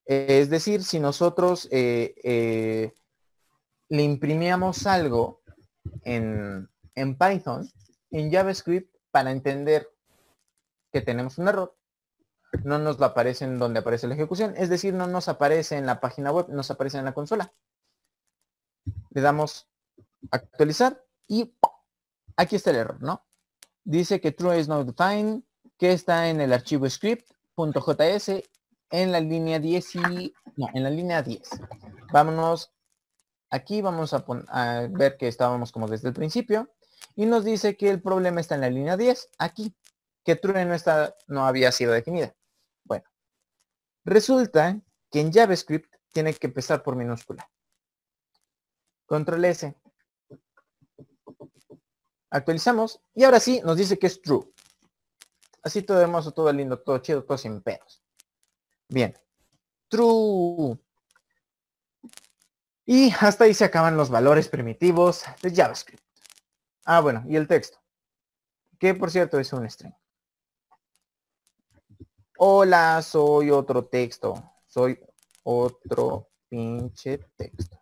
A: Es decir, si nosotros le imprimíamos algo en Python, en JavaScript, para entender que tenemos un error, no nos lo aparece en donde aparece la ejecución, es decir, no nos aparece en la página web, nos aparece en la consola. Le damos actualizar y aquí está el error, ¿no? Dice que true is not defined, que está en el archivo script.js en la línea 10 y... no, en la línea 10. Vámonos, aquí vamos a ver que estábamos como desde el principio y nos dice que el problema está en la línea 10, aquí, que true no había sido definida. Bueno, resulta que en JavaScript tiene que empezar por minúscula. Control S. Actualizamos y ahora sí nos dice que es true. Así todo hermoso, todo lindo, todo chido, todo sin pedos. Bien. True. Y hasta ahí se acaban los valores primitivos de JavaScript. Ah, bueno, y el texto. Que por cierto es un string. Hola, soy otro texto. Soy otro pinche texto.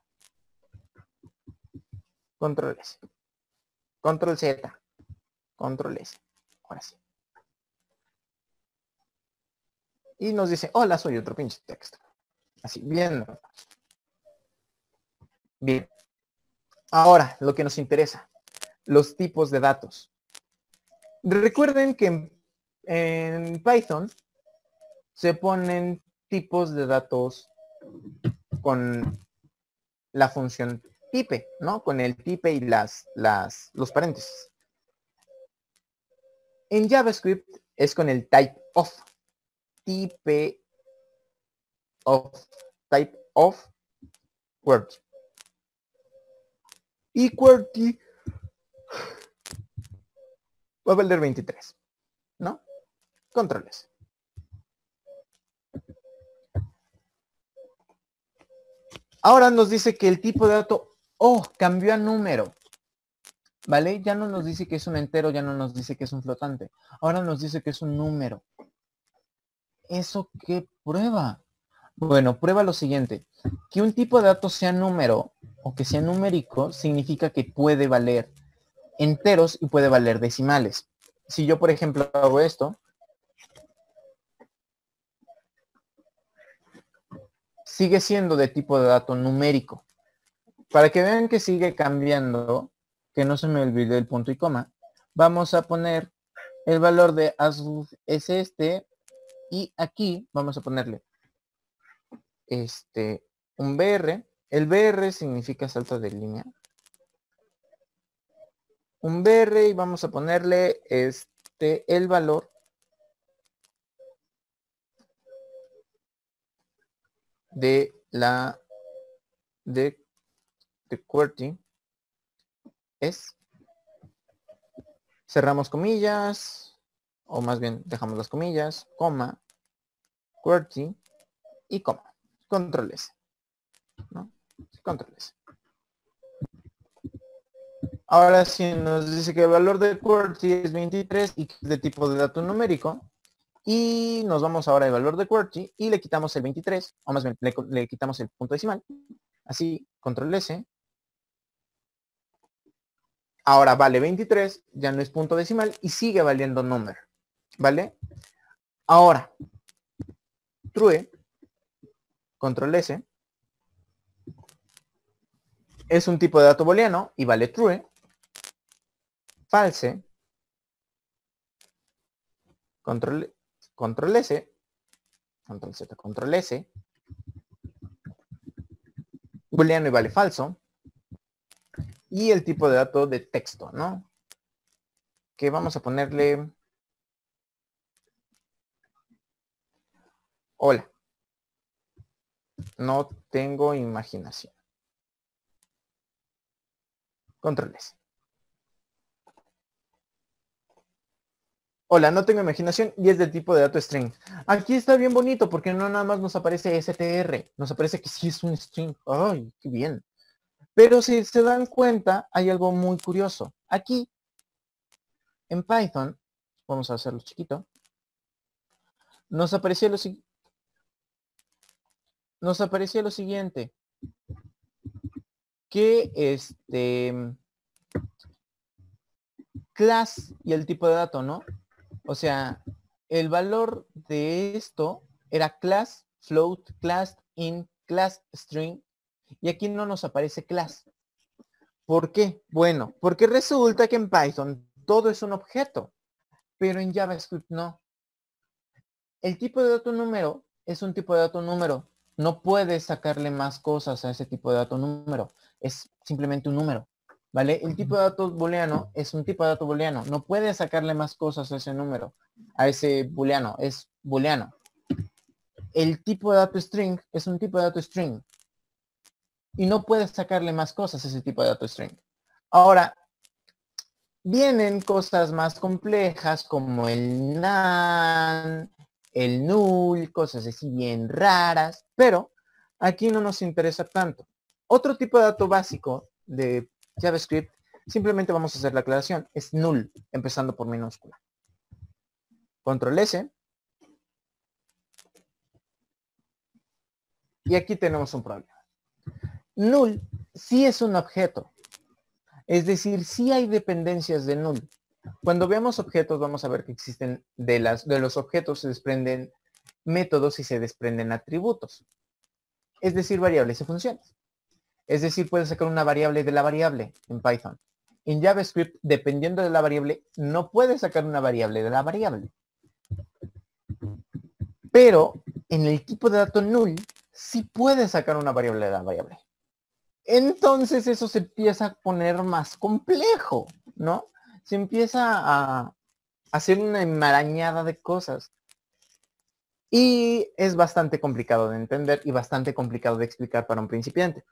A: Control S. Control Z. Control S. Ahora sí. Y nos dice, hola, soy otro pinche texto. Así, bien. Bien. Ahora, lo que nos interesa. Los tipos de datos. Recuerden que en Python se ponen tipos de datos con la función type, ¿no? Con el type y los paréntesis. En JavaScript es con el type of. Type of QWERTY. Y QWERTY va a valer 23, ¿no? Controles. Ahora nos dice que el tipo de dato, cambió a número. ¿Vale? Ya no nos dice que es un entero, ya no nos dice que es un flotante. Ahora nos dice que es un número. ¿Eso qué prueba? Bueno, prueba lo siguiente. Que un tipo de dato sea número o que sea numérico significa que puede valer enteros y puede valer decimales. Si yo, por ejemplo, hago esto, sigue siendo de tipo de dato numérico. Para que vean que sigue cambiando, que no se me olvide el punto y coma, vamos a poner el valor de es este y aquí vamos a ponerle un BR. El BR significa salto de línea. Un BR y vamos a ponerle el valor de QWERTY es, cerramos comillas, o más bien dejamos las comillas, coma, QWERTY y coma. Control S, ¿no? Control S. Ahora sí nos dice que el valor de QWERTY es 23 y que es de tipo de dato numérico. Y nos vamos ahora al valor de QWERTY y le quitamos el 23, o más bien le quitamos el punto decimal. Así, control S. Ahora vale 23, ya no es punto decimal y sigue valiendo número. ¿Vale? Ahora, true, control S, es un tipo de dato booleano y vale true. False, control S, control Z, control S, booleano y vale falso. Y el tipo de dato de texto, ¿no? Que vamos a ponerle hola. No tengo imaginación. Control S. Hola, no tengo imaginación y es del tipo de dato string. Aquí está bien bonito porque no nada más nos aparece str, nos aparece que sí es un string. ¡Ay, qué bien! Pero si se dan cuenta, hay algo muy curioso. Aquí, en Python, vamos a hacerlo chiquito, nos aparecía lo siguiente. Que class y el tipo de dato, ¿no? O sea, el valor de esto era class, float, class, int, class, string. Y aquí no nos aparece class. ¿Por qué? Bueno, porque resulta que en Python todo es un objeto, pero en JavaScript no. El tipo de dato número es un tipo de dato número. No puedes sacarle más cosas a ese tipo de dato número. Es simplemente un número. ¿Vale? El tipo de dato booleano es un tipo de dato booleano. No puedes sacarle más cosas a ese número, a ese booleano. Es booleano. El tipo de dato string es un tipo de dato string. Y no puedes sacarle más cosas a ese tipo de dato string. Ahora, vienen cosas más complejas como el nan, el null, cosas así bien raras, pero aquí no nos interesa tanto. Otro tipo de dato básico de JavaScript, simplemente vamos a hacer la aclaración, es null, empezando por minúscula. Control S. Y aquí tenemos un problema. Null sí es un objeto. Es decir, sí hay dependencias de null. Cuando veamos objetos, vamos a ver que existen de los objetos se desprenden métodos y se desprenden atributos. Es decir, variables y funciones. Es decir, puedes sacar una variable de la variable en Python. En JavaScript, dependiendo de la variable, no puedes sacar una variable de la variable. Pero en el tipo de dato null, sí puedes sacar una variable de la variable. Entonces eso se empieza a poner más complejo, ¿no? Se empieza a hacer una enmarañada de cosas. Y es bastante complicado de entender y bastante complicado de explicar para un principiante.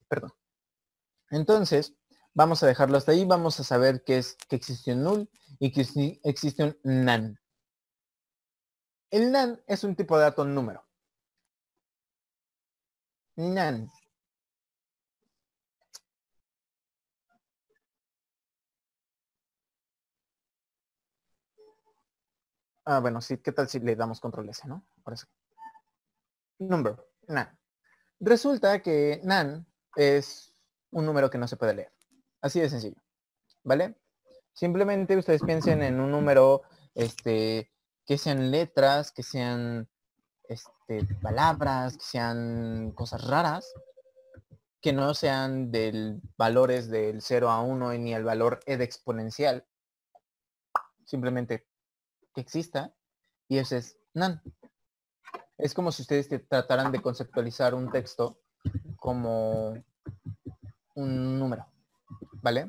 A: Perdón. Entonces, vamos a dejarlo hasta ahí. Vamos a saber que existe un null y que existe un nan. El nan es un tipo de dato número. Nan. Bueno, sí, ¿qué tal si le damos control S, no? Por eso. Number, nan. Resulta que nan es un número que no se puede leer. Así de sencillo, ¿vale? Simplemente ustedes piensen en un número, que sean letras, que sean, palabras, que sean cosas raras, que no sean del valores del 0 a 1 ni el valor ed exponencial. Simplemente que exista y ese es nan. Es como si ustedes trataran de conceptualizar un texto como un número, ¿vale?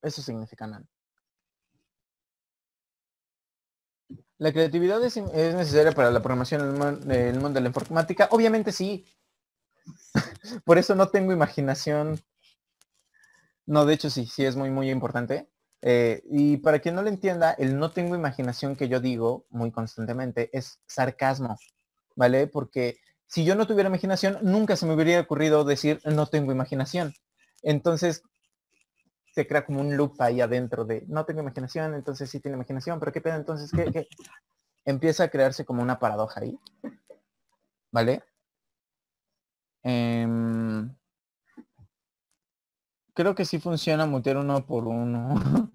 A: Eso significa nan. ¿La creatividad es necesaria para la programación en el mundo de la informática? Obviamente sí. Por eso no tengo imaginación. No, de hecho sí, sí es muy, muy importante. Y para quien no lo entienda, el no tengo imaginación que yo digo muy constantemente es sarcasmo, ¿vale? Porque si yo no tuviera imaginación, nunca se me hubiera ocurrido decir no tengo imaginación. Entonces se crea como un loop ahí adentro de no tengo imaginación, entonces sí tiene imaginación, pero qué pedo, entonces qué. Empieza a crearse como una paradoja ahí, ¿vale? Creo que sí funciona mutear uno por uno.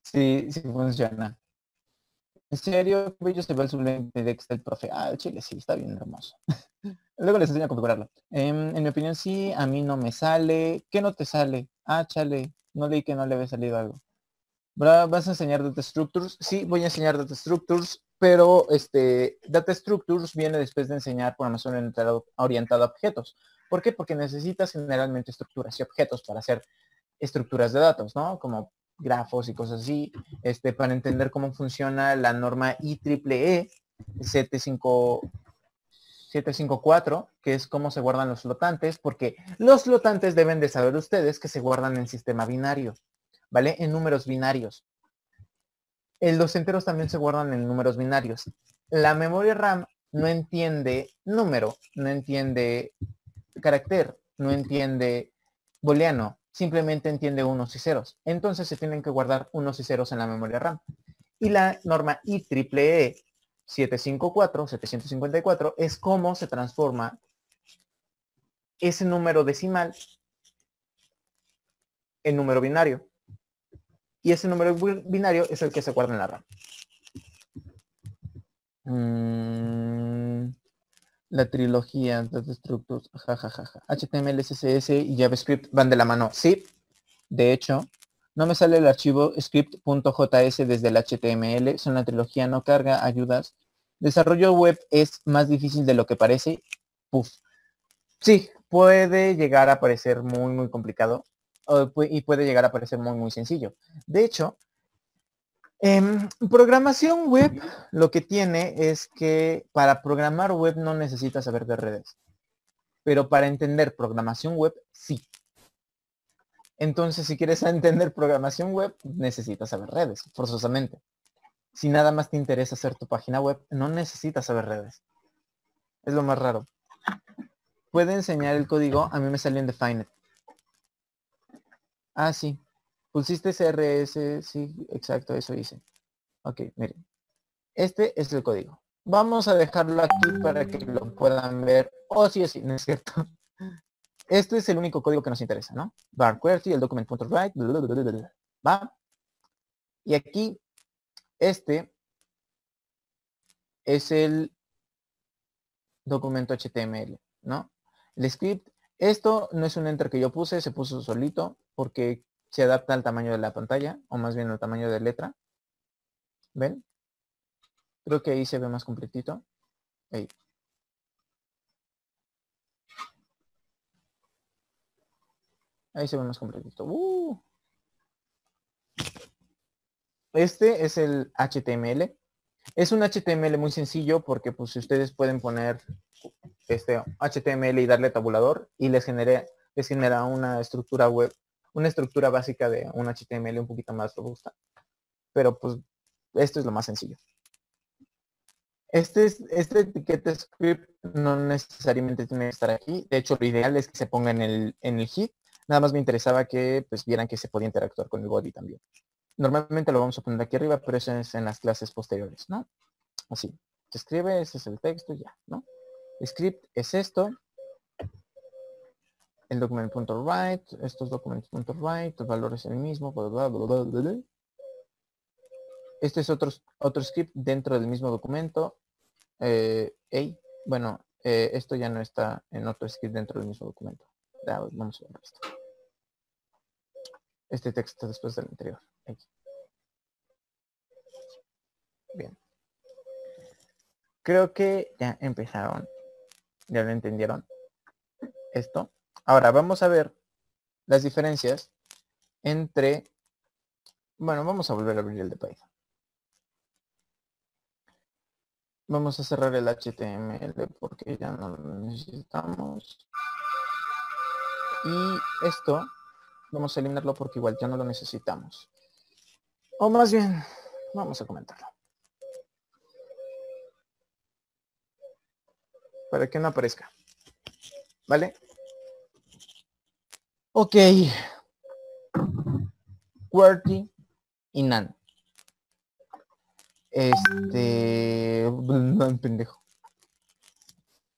A: Sí, sí funciona. En serio, qué bello se ve el sublime de Excel, profe. El chile sí, está bien hermoso. Luego les enseño a configurarlo. En mi opinión, sí, a mí no me sale. ¿Qué no te sale? Chale, no leí que no le había salido algo. ¿Vas a enseñar Data Structures? Sí, voy a enseñar Data Structures, pero Data Structures viene después de enseñar programación orientada a objetos. ¿Por qué? Porque necesitas generalmente estructuras y objetos para hacer estructuras de datos, ¿no? Como grafos y cosas así, para entender cómo funciona la norma IEEE 754, que es cómo se guardan los flotantes, porque los flotantes deben de saber ustedes que se guardan en sistema binario, ¿vale? En números binarios. Los enteros también se guardan en números binarios. La memoria RAM no entiende número, no entiende carácter, no entiende booleano, simplemente entiende unos y ceros. Entonces se tienen que guardar unos y ceros en la memoria RAM. Y la norma IEEE 754 es cómo se transforma ese número decimal en número binario. Y ese número binario es el que se guarda en la RAM. La trilogía, Data Structures, jajajaja. HTML, CSS y JavaScript van de la mano. Sí, de hecho, no me sale el archivo script.js desde el HTML. Es una trilogía, no carga, ayudas. Desarrollo web es más difícil de lo que parece. Puf. Sí, puede llegar a parecer muy, muy complicado. Y puede llegar a parecer muy, muy sencillo. De hecho, programación web lo que tiene es que para programar web no necesitas saber de redes. Pero para entender programación web, sí. Entonces, si quieres entender programación web, necesitas saber redes, forzosamente. Si nada más te interesa hacer tu página web, no necesitas saber redes. Es lo más raro. Puede enseñar el código, a mí me salió en Define It. Sí. Pusiste CRS, sí, exacto, eso hice. Ok, miren. Este es el código. Vamos a dejarlo aquí para que lo puedan ver. Oh, sí, sí, no es cierto. Este es el único código que nos interesa, ¿no? Var QWERTY, el document.write, va. Y aquí, este es el documento HTML, ¿no? El script, esto no es un enter que yo puse, se puso solito porque se adapta al tamaño de la pantalla, o más bien al tamaño de letra. ¿Ven? Creo que ahí se ve más completito. Ahí. Ahí se ve más completito. Este es el HTML. Es un HTML muy sencillo porque pues ustedes pueden poner este HTML y darle tabulador y les genera una estructura web, una estructura básica de un HTML un poquito más robusta. Pero pues esto es lo más sencillo. Este etiqueta script no necesariamente tiene que estar aquí. De hecho, lo ideal es que se ponga en el hit. Nada más me interesaba que pues vieran que se podía interactuar con el body también. Normalmente lo vamos a poner aquí arriba, pero eso es en las clases posteriores, ¿no? Así. Se escribe, ese es el texto, ya, ¿no? Script es esto. El document.write, estos documentos.write, el valor es el mismo, bla, bla, bla, bla, bla. Este es otro script dentro del mismo documento. Bueno, esto ya no está en otro script dentro del mismo documento. Ya, vamos a ver esto. Este texto después del anterior. Aquí. Bien. Creo que ya empezaron. Ya lo entendieron. Esto. Ahora vamos a ver las diferencias entre... Bueno, vamos a volver a abrir el de Python. Vamos a cerrar el HTML porque ya no lo necesitamos. Y esto, vamos a eliminarlo porque igual ya no lo necesitamos. O más bien, vamos a comentarlo. Para que no aparezca. ¿Vale? Ok. QWERTY y NaN. Pendejo.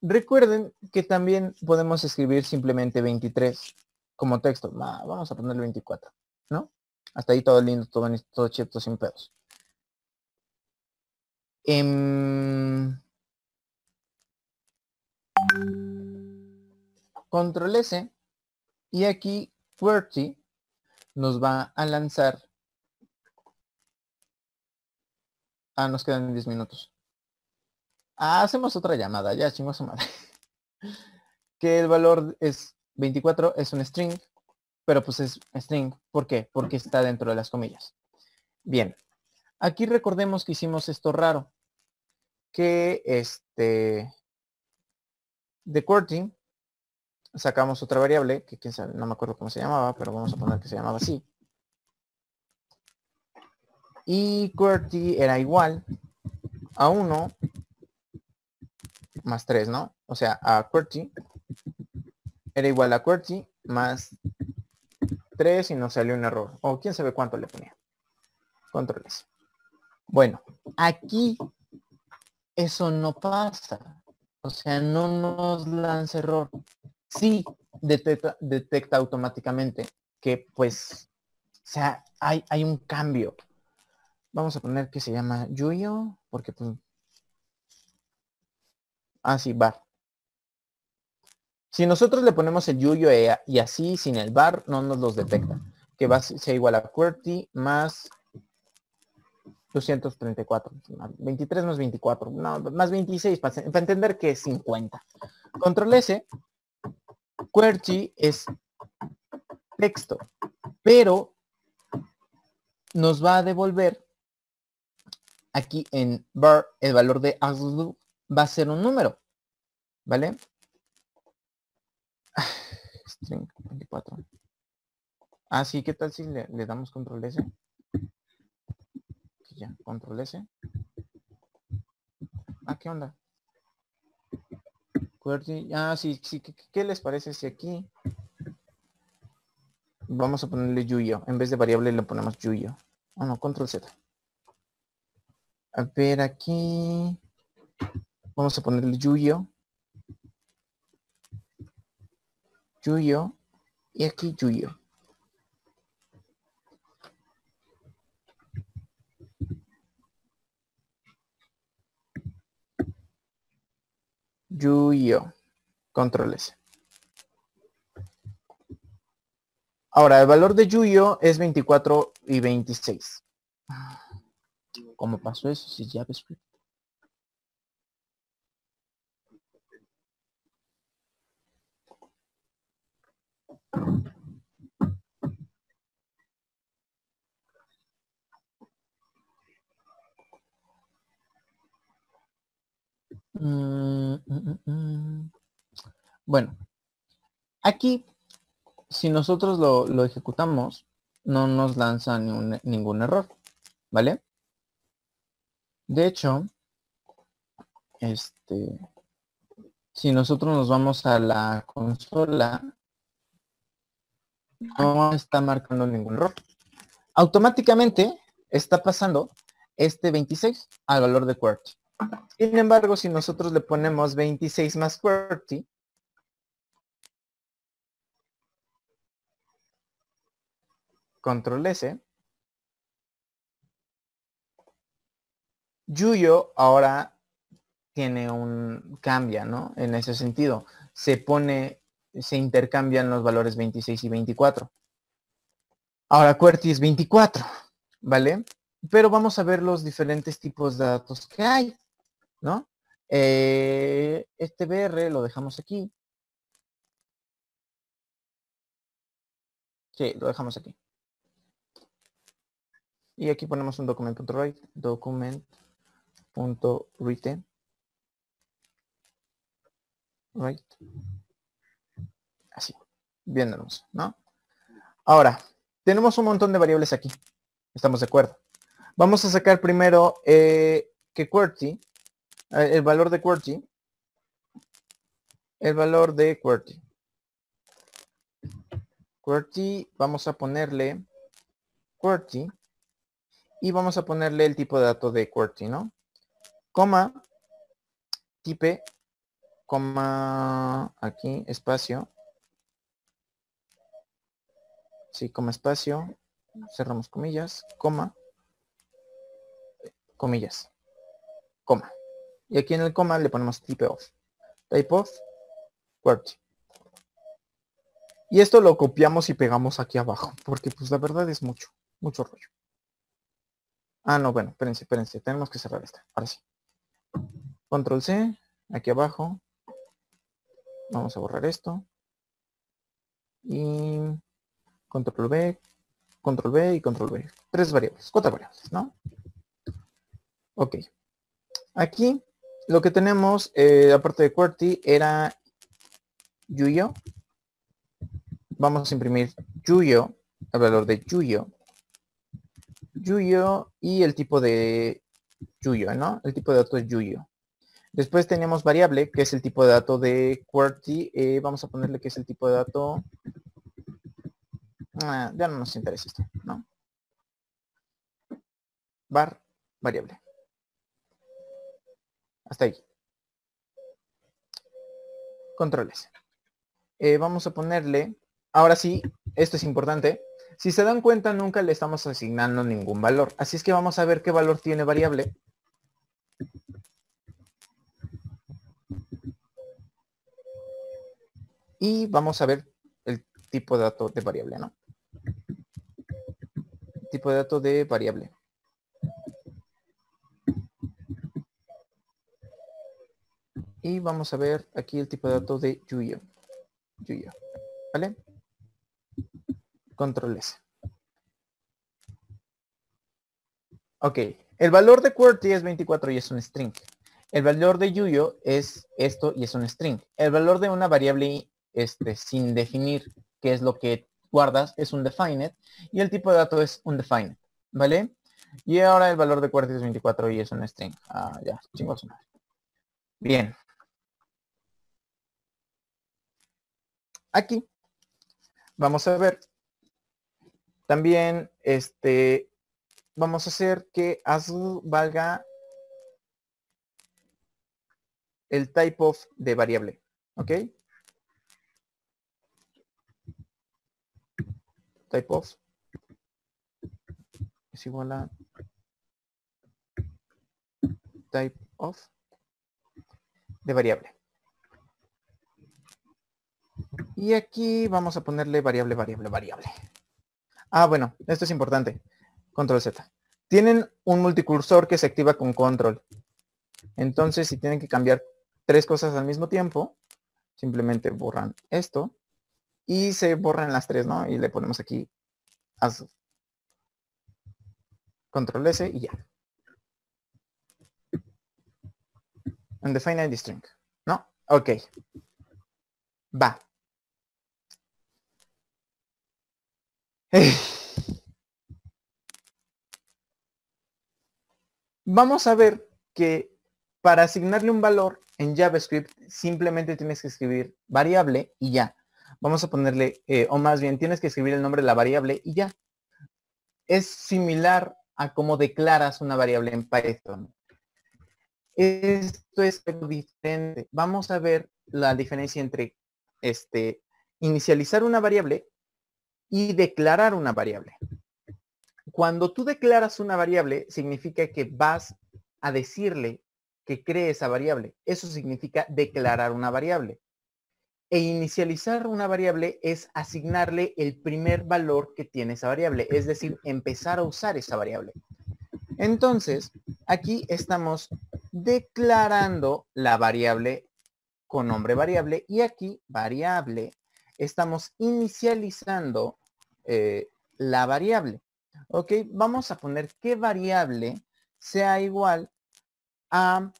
A: Recuerden que también podemos escribir simplemente 23 como texto. Vamos a ponerle 24, ¿no? Hasta ahí todo lindo, todo chido, sin pedos. Control S y aquí QWERTY nos va a lanzar. Nos quedan 10 minutos. Hacemos otra llamada, ya chingos su madre. Que el valor es 24, es un string, pero pues es string. ¿Por qué? Porque está dentro de las comillas. Bien, aquí recordemos que hicimos esto raro. Que de QWERTY sacamos otra variable, que quién sabe, no me acuerdo cómo se llamaba, pero vamos a poner que se llamaba así. Y QWERTY era igual a 1 más 3, ¿no? O sea, a QWERTY era igual a QWERTY más 3 y nos salió un error. O quién sabe cuánto le ponía. Control S. Bueno, aquí eso no pasa. O sea, no nos lanza error. Sí detecta automáticamente que pues, o sea, hay un cambio. Vamos a poner que se llama Yuyo, porque pues... sí, var. Si nosotros le ponemos el Yuyo y así, sin el var, no nos los detecta. Que va a ser igual a QWERTY más 234. 23 más 24. No, más 26, para entender que es 50. Control S, QWERTY es texto, pero nos va a devolver aquí en var el valor de ASLU va a ser un número, ¿vale? String 24. Sí, ¿qué tal si le damos control S? Ya, control S. ¿Qué onda? QWERTY, sí, ¿qué les parece si aquí vamos a ponerle Yuyo? En vez de variable le ponemos Yuyo. No, control Z. A ver aquí. Vamos a ponerle Yuyo. Yuyo. Y aquí Yuyo. Yuyo. Control S. Ahora, el valor de Yuyo es 24 y 26. ¿Cómo pasó eso? Si JavaScript. Bueno, aquí, si nosotros lo ejecutamos, no nos lanza ningún error, ¿vale? De hecho, si nosotros nos vamos a la consola, no está marcando ningún error. Automáticamente está pasando este 26 al valor de QWERTY. Sin embargo, si nosotros le ponemos 26 más QWERTY, control S, Yuyo ahora cambia, ¿no? En ese sentido, se intercambian los valores 26 y 24. Ahora QWERTY es 24, ¿vale? Pero vamos a ver los diferentes tipos de datos que hay, ¿no? Este BR lo dejamos aquí. Sí, lo dejamos aquí. Y aquí ponemos un document.write, document.write, right, así, bien hermoso, ¿no? Ahora, tenemos un montón de variables aquí, estamos de acuerdo. Vamos a sacar primero que QWERTY, el valor de QWERTY, QWERTY, vamos a ponerle QWERTY y vamos a ponerle el tipo de dato de QWERTY, ¿no? Coma, type, coma, aquí, espacio. Sí, coma, espacio, cerramos comillas, coma, comillas, coma. Y aquí en el coma le ponemos type of QWERTY. Y esto lo copiamos y pegamos aquí abajo, porque pues la verdad es mucho rollo. Ah, no, bueno, espérense, tenemos que cerrar esta, ahora sí. Control C, aquí abajo. Vamos a borrar esto. Y control B y control B. 4 variables, ¿no? Ok. Aquí lo que tenemos, aparte de QWERTY, era Yuyo. Vamos a imprimir Yuyo, el valor de Yuyo. Yuyo y el tipo de Yuyo, ¿no? El tipo de dato es Yuyo. Después tenemos variable, que es el tipo de dato de QWERTY. Vamos a ponerle que es el tipo de dato. Ya no nos interesa esto, ¿no? Var, variable. Hasta ahí. Control S. Vamos a ponerle, ahora sí, esto es importante. Si se dan cuenta, nunca le estamos asignando ningún valor. Así es que vamos a ver qué valor tiene variable. Y vamos a ver el tipo de dato de variable, ¿no? Tipo de dato de variable. Y vamos a ver aquí el tipo de dato de Yuyo. ¿Vale? Control S. Ok, el valor de QWERTY es 24 y es un string. El valor de Yuyo es esto y es un string. El valor de una variable sin definir qué es lo que guardas es un defined y el tipo de dato es un defined, ¿vale? Y ahora el valor de QWERTY es 24 y es un string. Ah, ya, chingos. Bien. Aquí vamos a ver también vamos a hacer que ASL valga el type of de variable. ¿Ok? Type of es igual a type of de variable. Y aquí vamos a ponerle variable. Ah, bueno, esto es importante. Control Z. Tienen un multicursor que se activa con control. Entonces, si tienen que cambiar 3 cosas al mismo tiempo, simplemente borran esto y se borran las 3, ¿no? Y le ponemos aquí control S y ya. Undefined string, ¿no? Ok. Va. Vamos a ver que para asignarle un valor en JavaScript simplemente tienes que escribir variable y ya. Vamos a ponerle, o más bien tienes que escribir el nombre de la variable y ya. Es similar a cómo declaras una variable en Python. Esto es diferente. Vamos a ver la diferencia entre inicializar una variable y declarar una variable. Cuando tú declaras una variable, significa que vas a decirle que cree esa variable. Eso significa declarar una variable. E inicializar una variable es asignarle el primer valor que tiene esa variable, es decir, empezar a usar esa variable. Entonces, aquí estamos declarando la variable con nombre variable y aquí variable estamos inicializando la variable. Ok, vamos a poner que variable sea igual a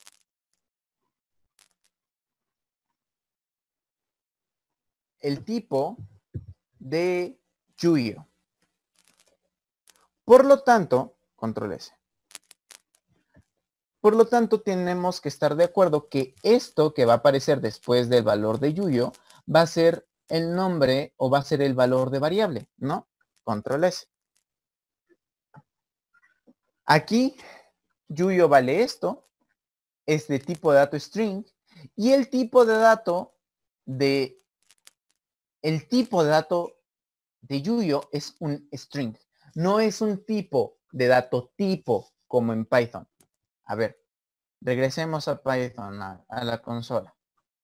A: el tipo de Yuyo. Por lo tanto, control S. Por lo tanto, tenemos que estar de acuerdo que esto que va a aparecer después del valor de Yuyo va a ser el nombre o va a ser el valor de variable, ¿no? Control S. Aquí, Yuyo vale esto, es de tipo de dato string, y el tipo de dato de Yuyo es un string. No es un tipo de dato tipo como en Python. A ver, regresemos a Python, a la consola.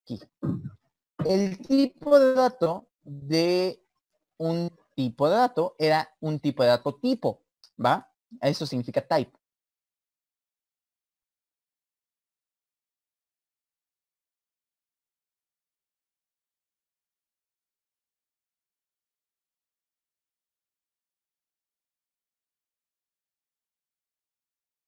A: Aquí. El tipo de dato de un tipo de dato era un tipo de dato tipo, ¿va? Eso significa type.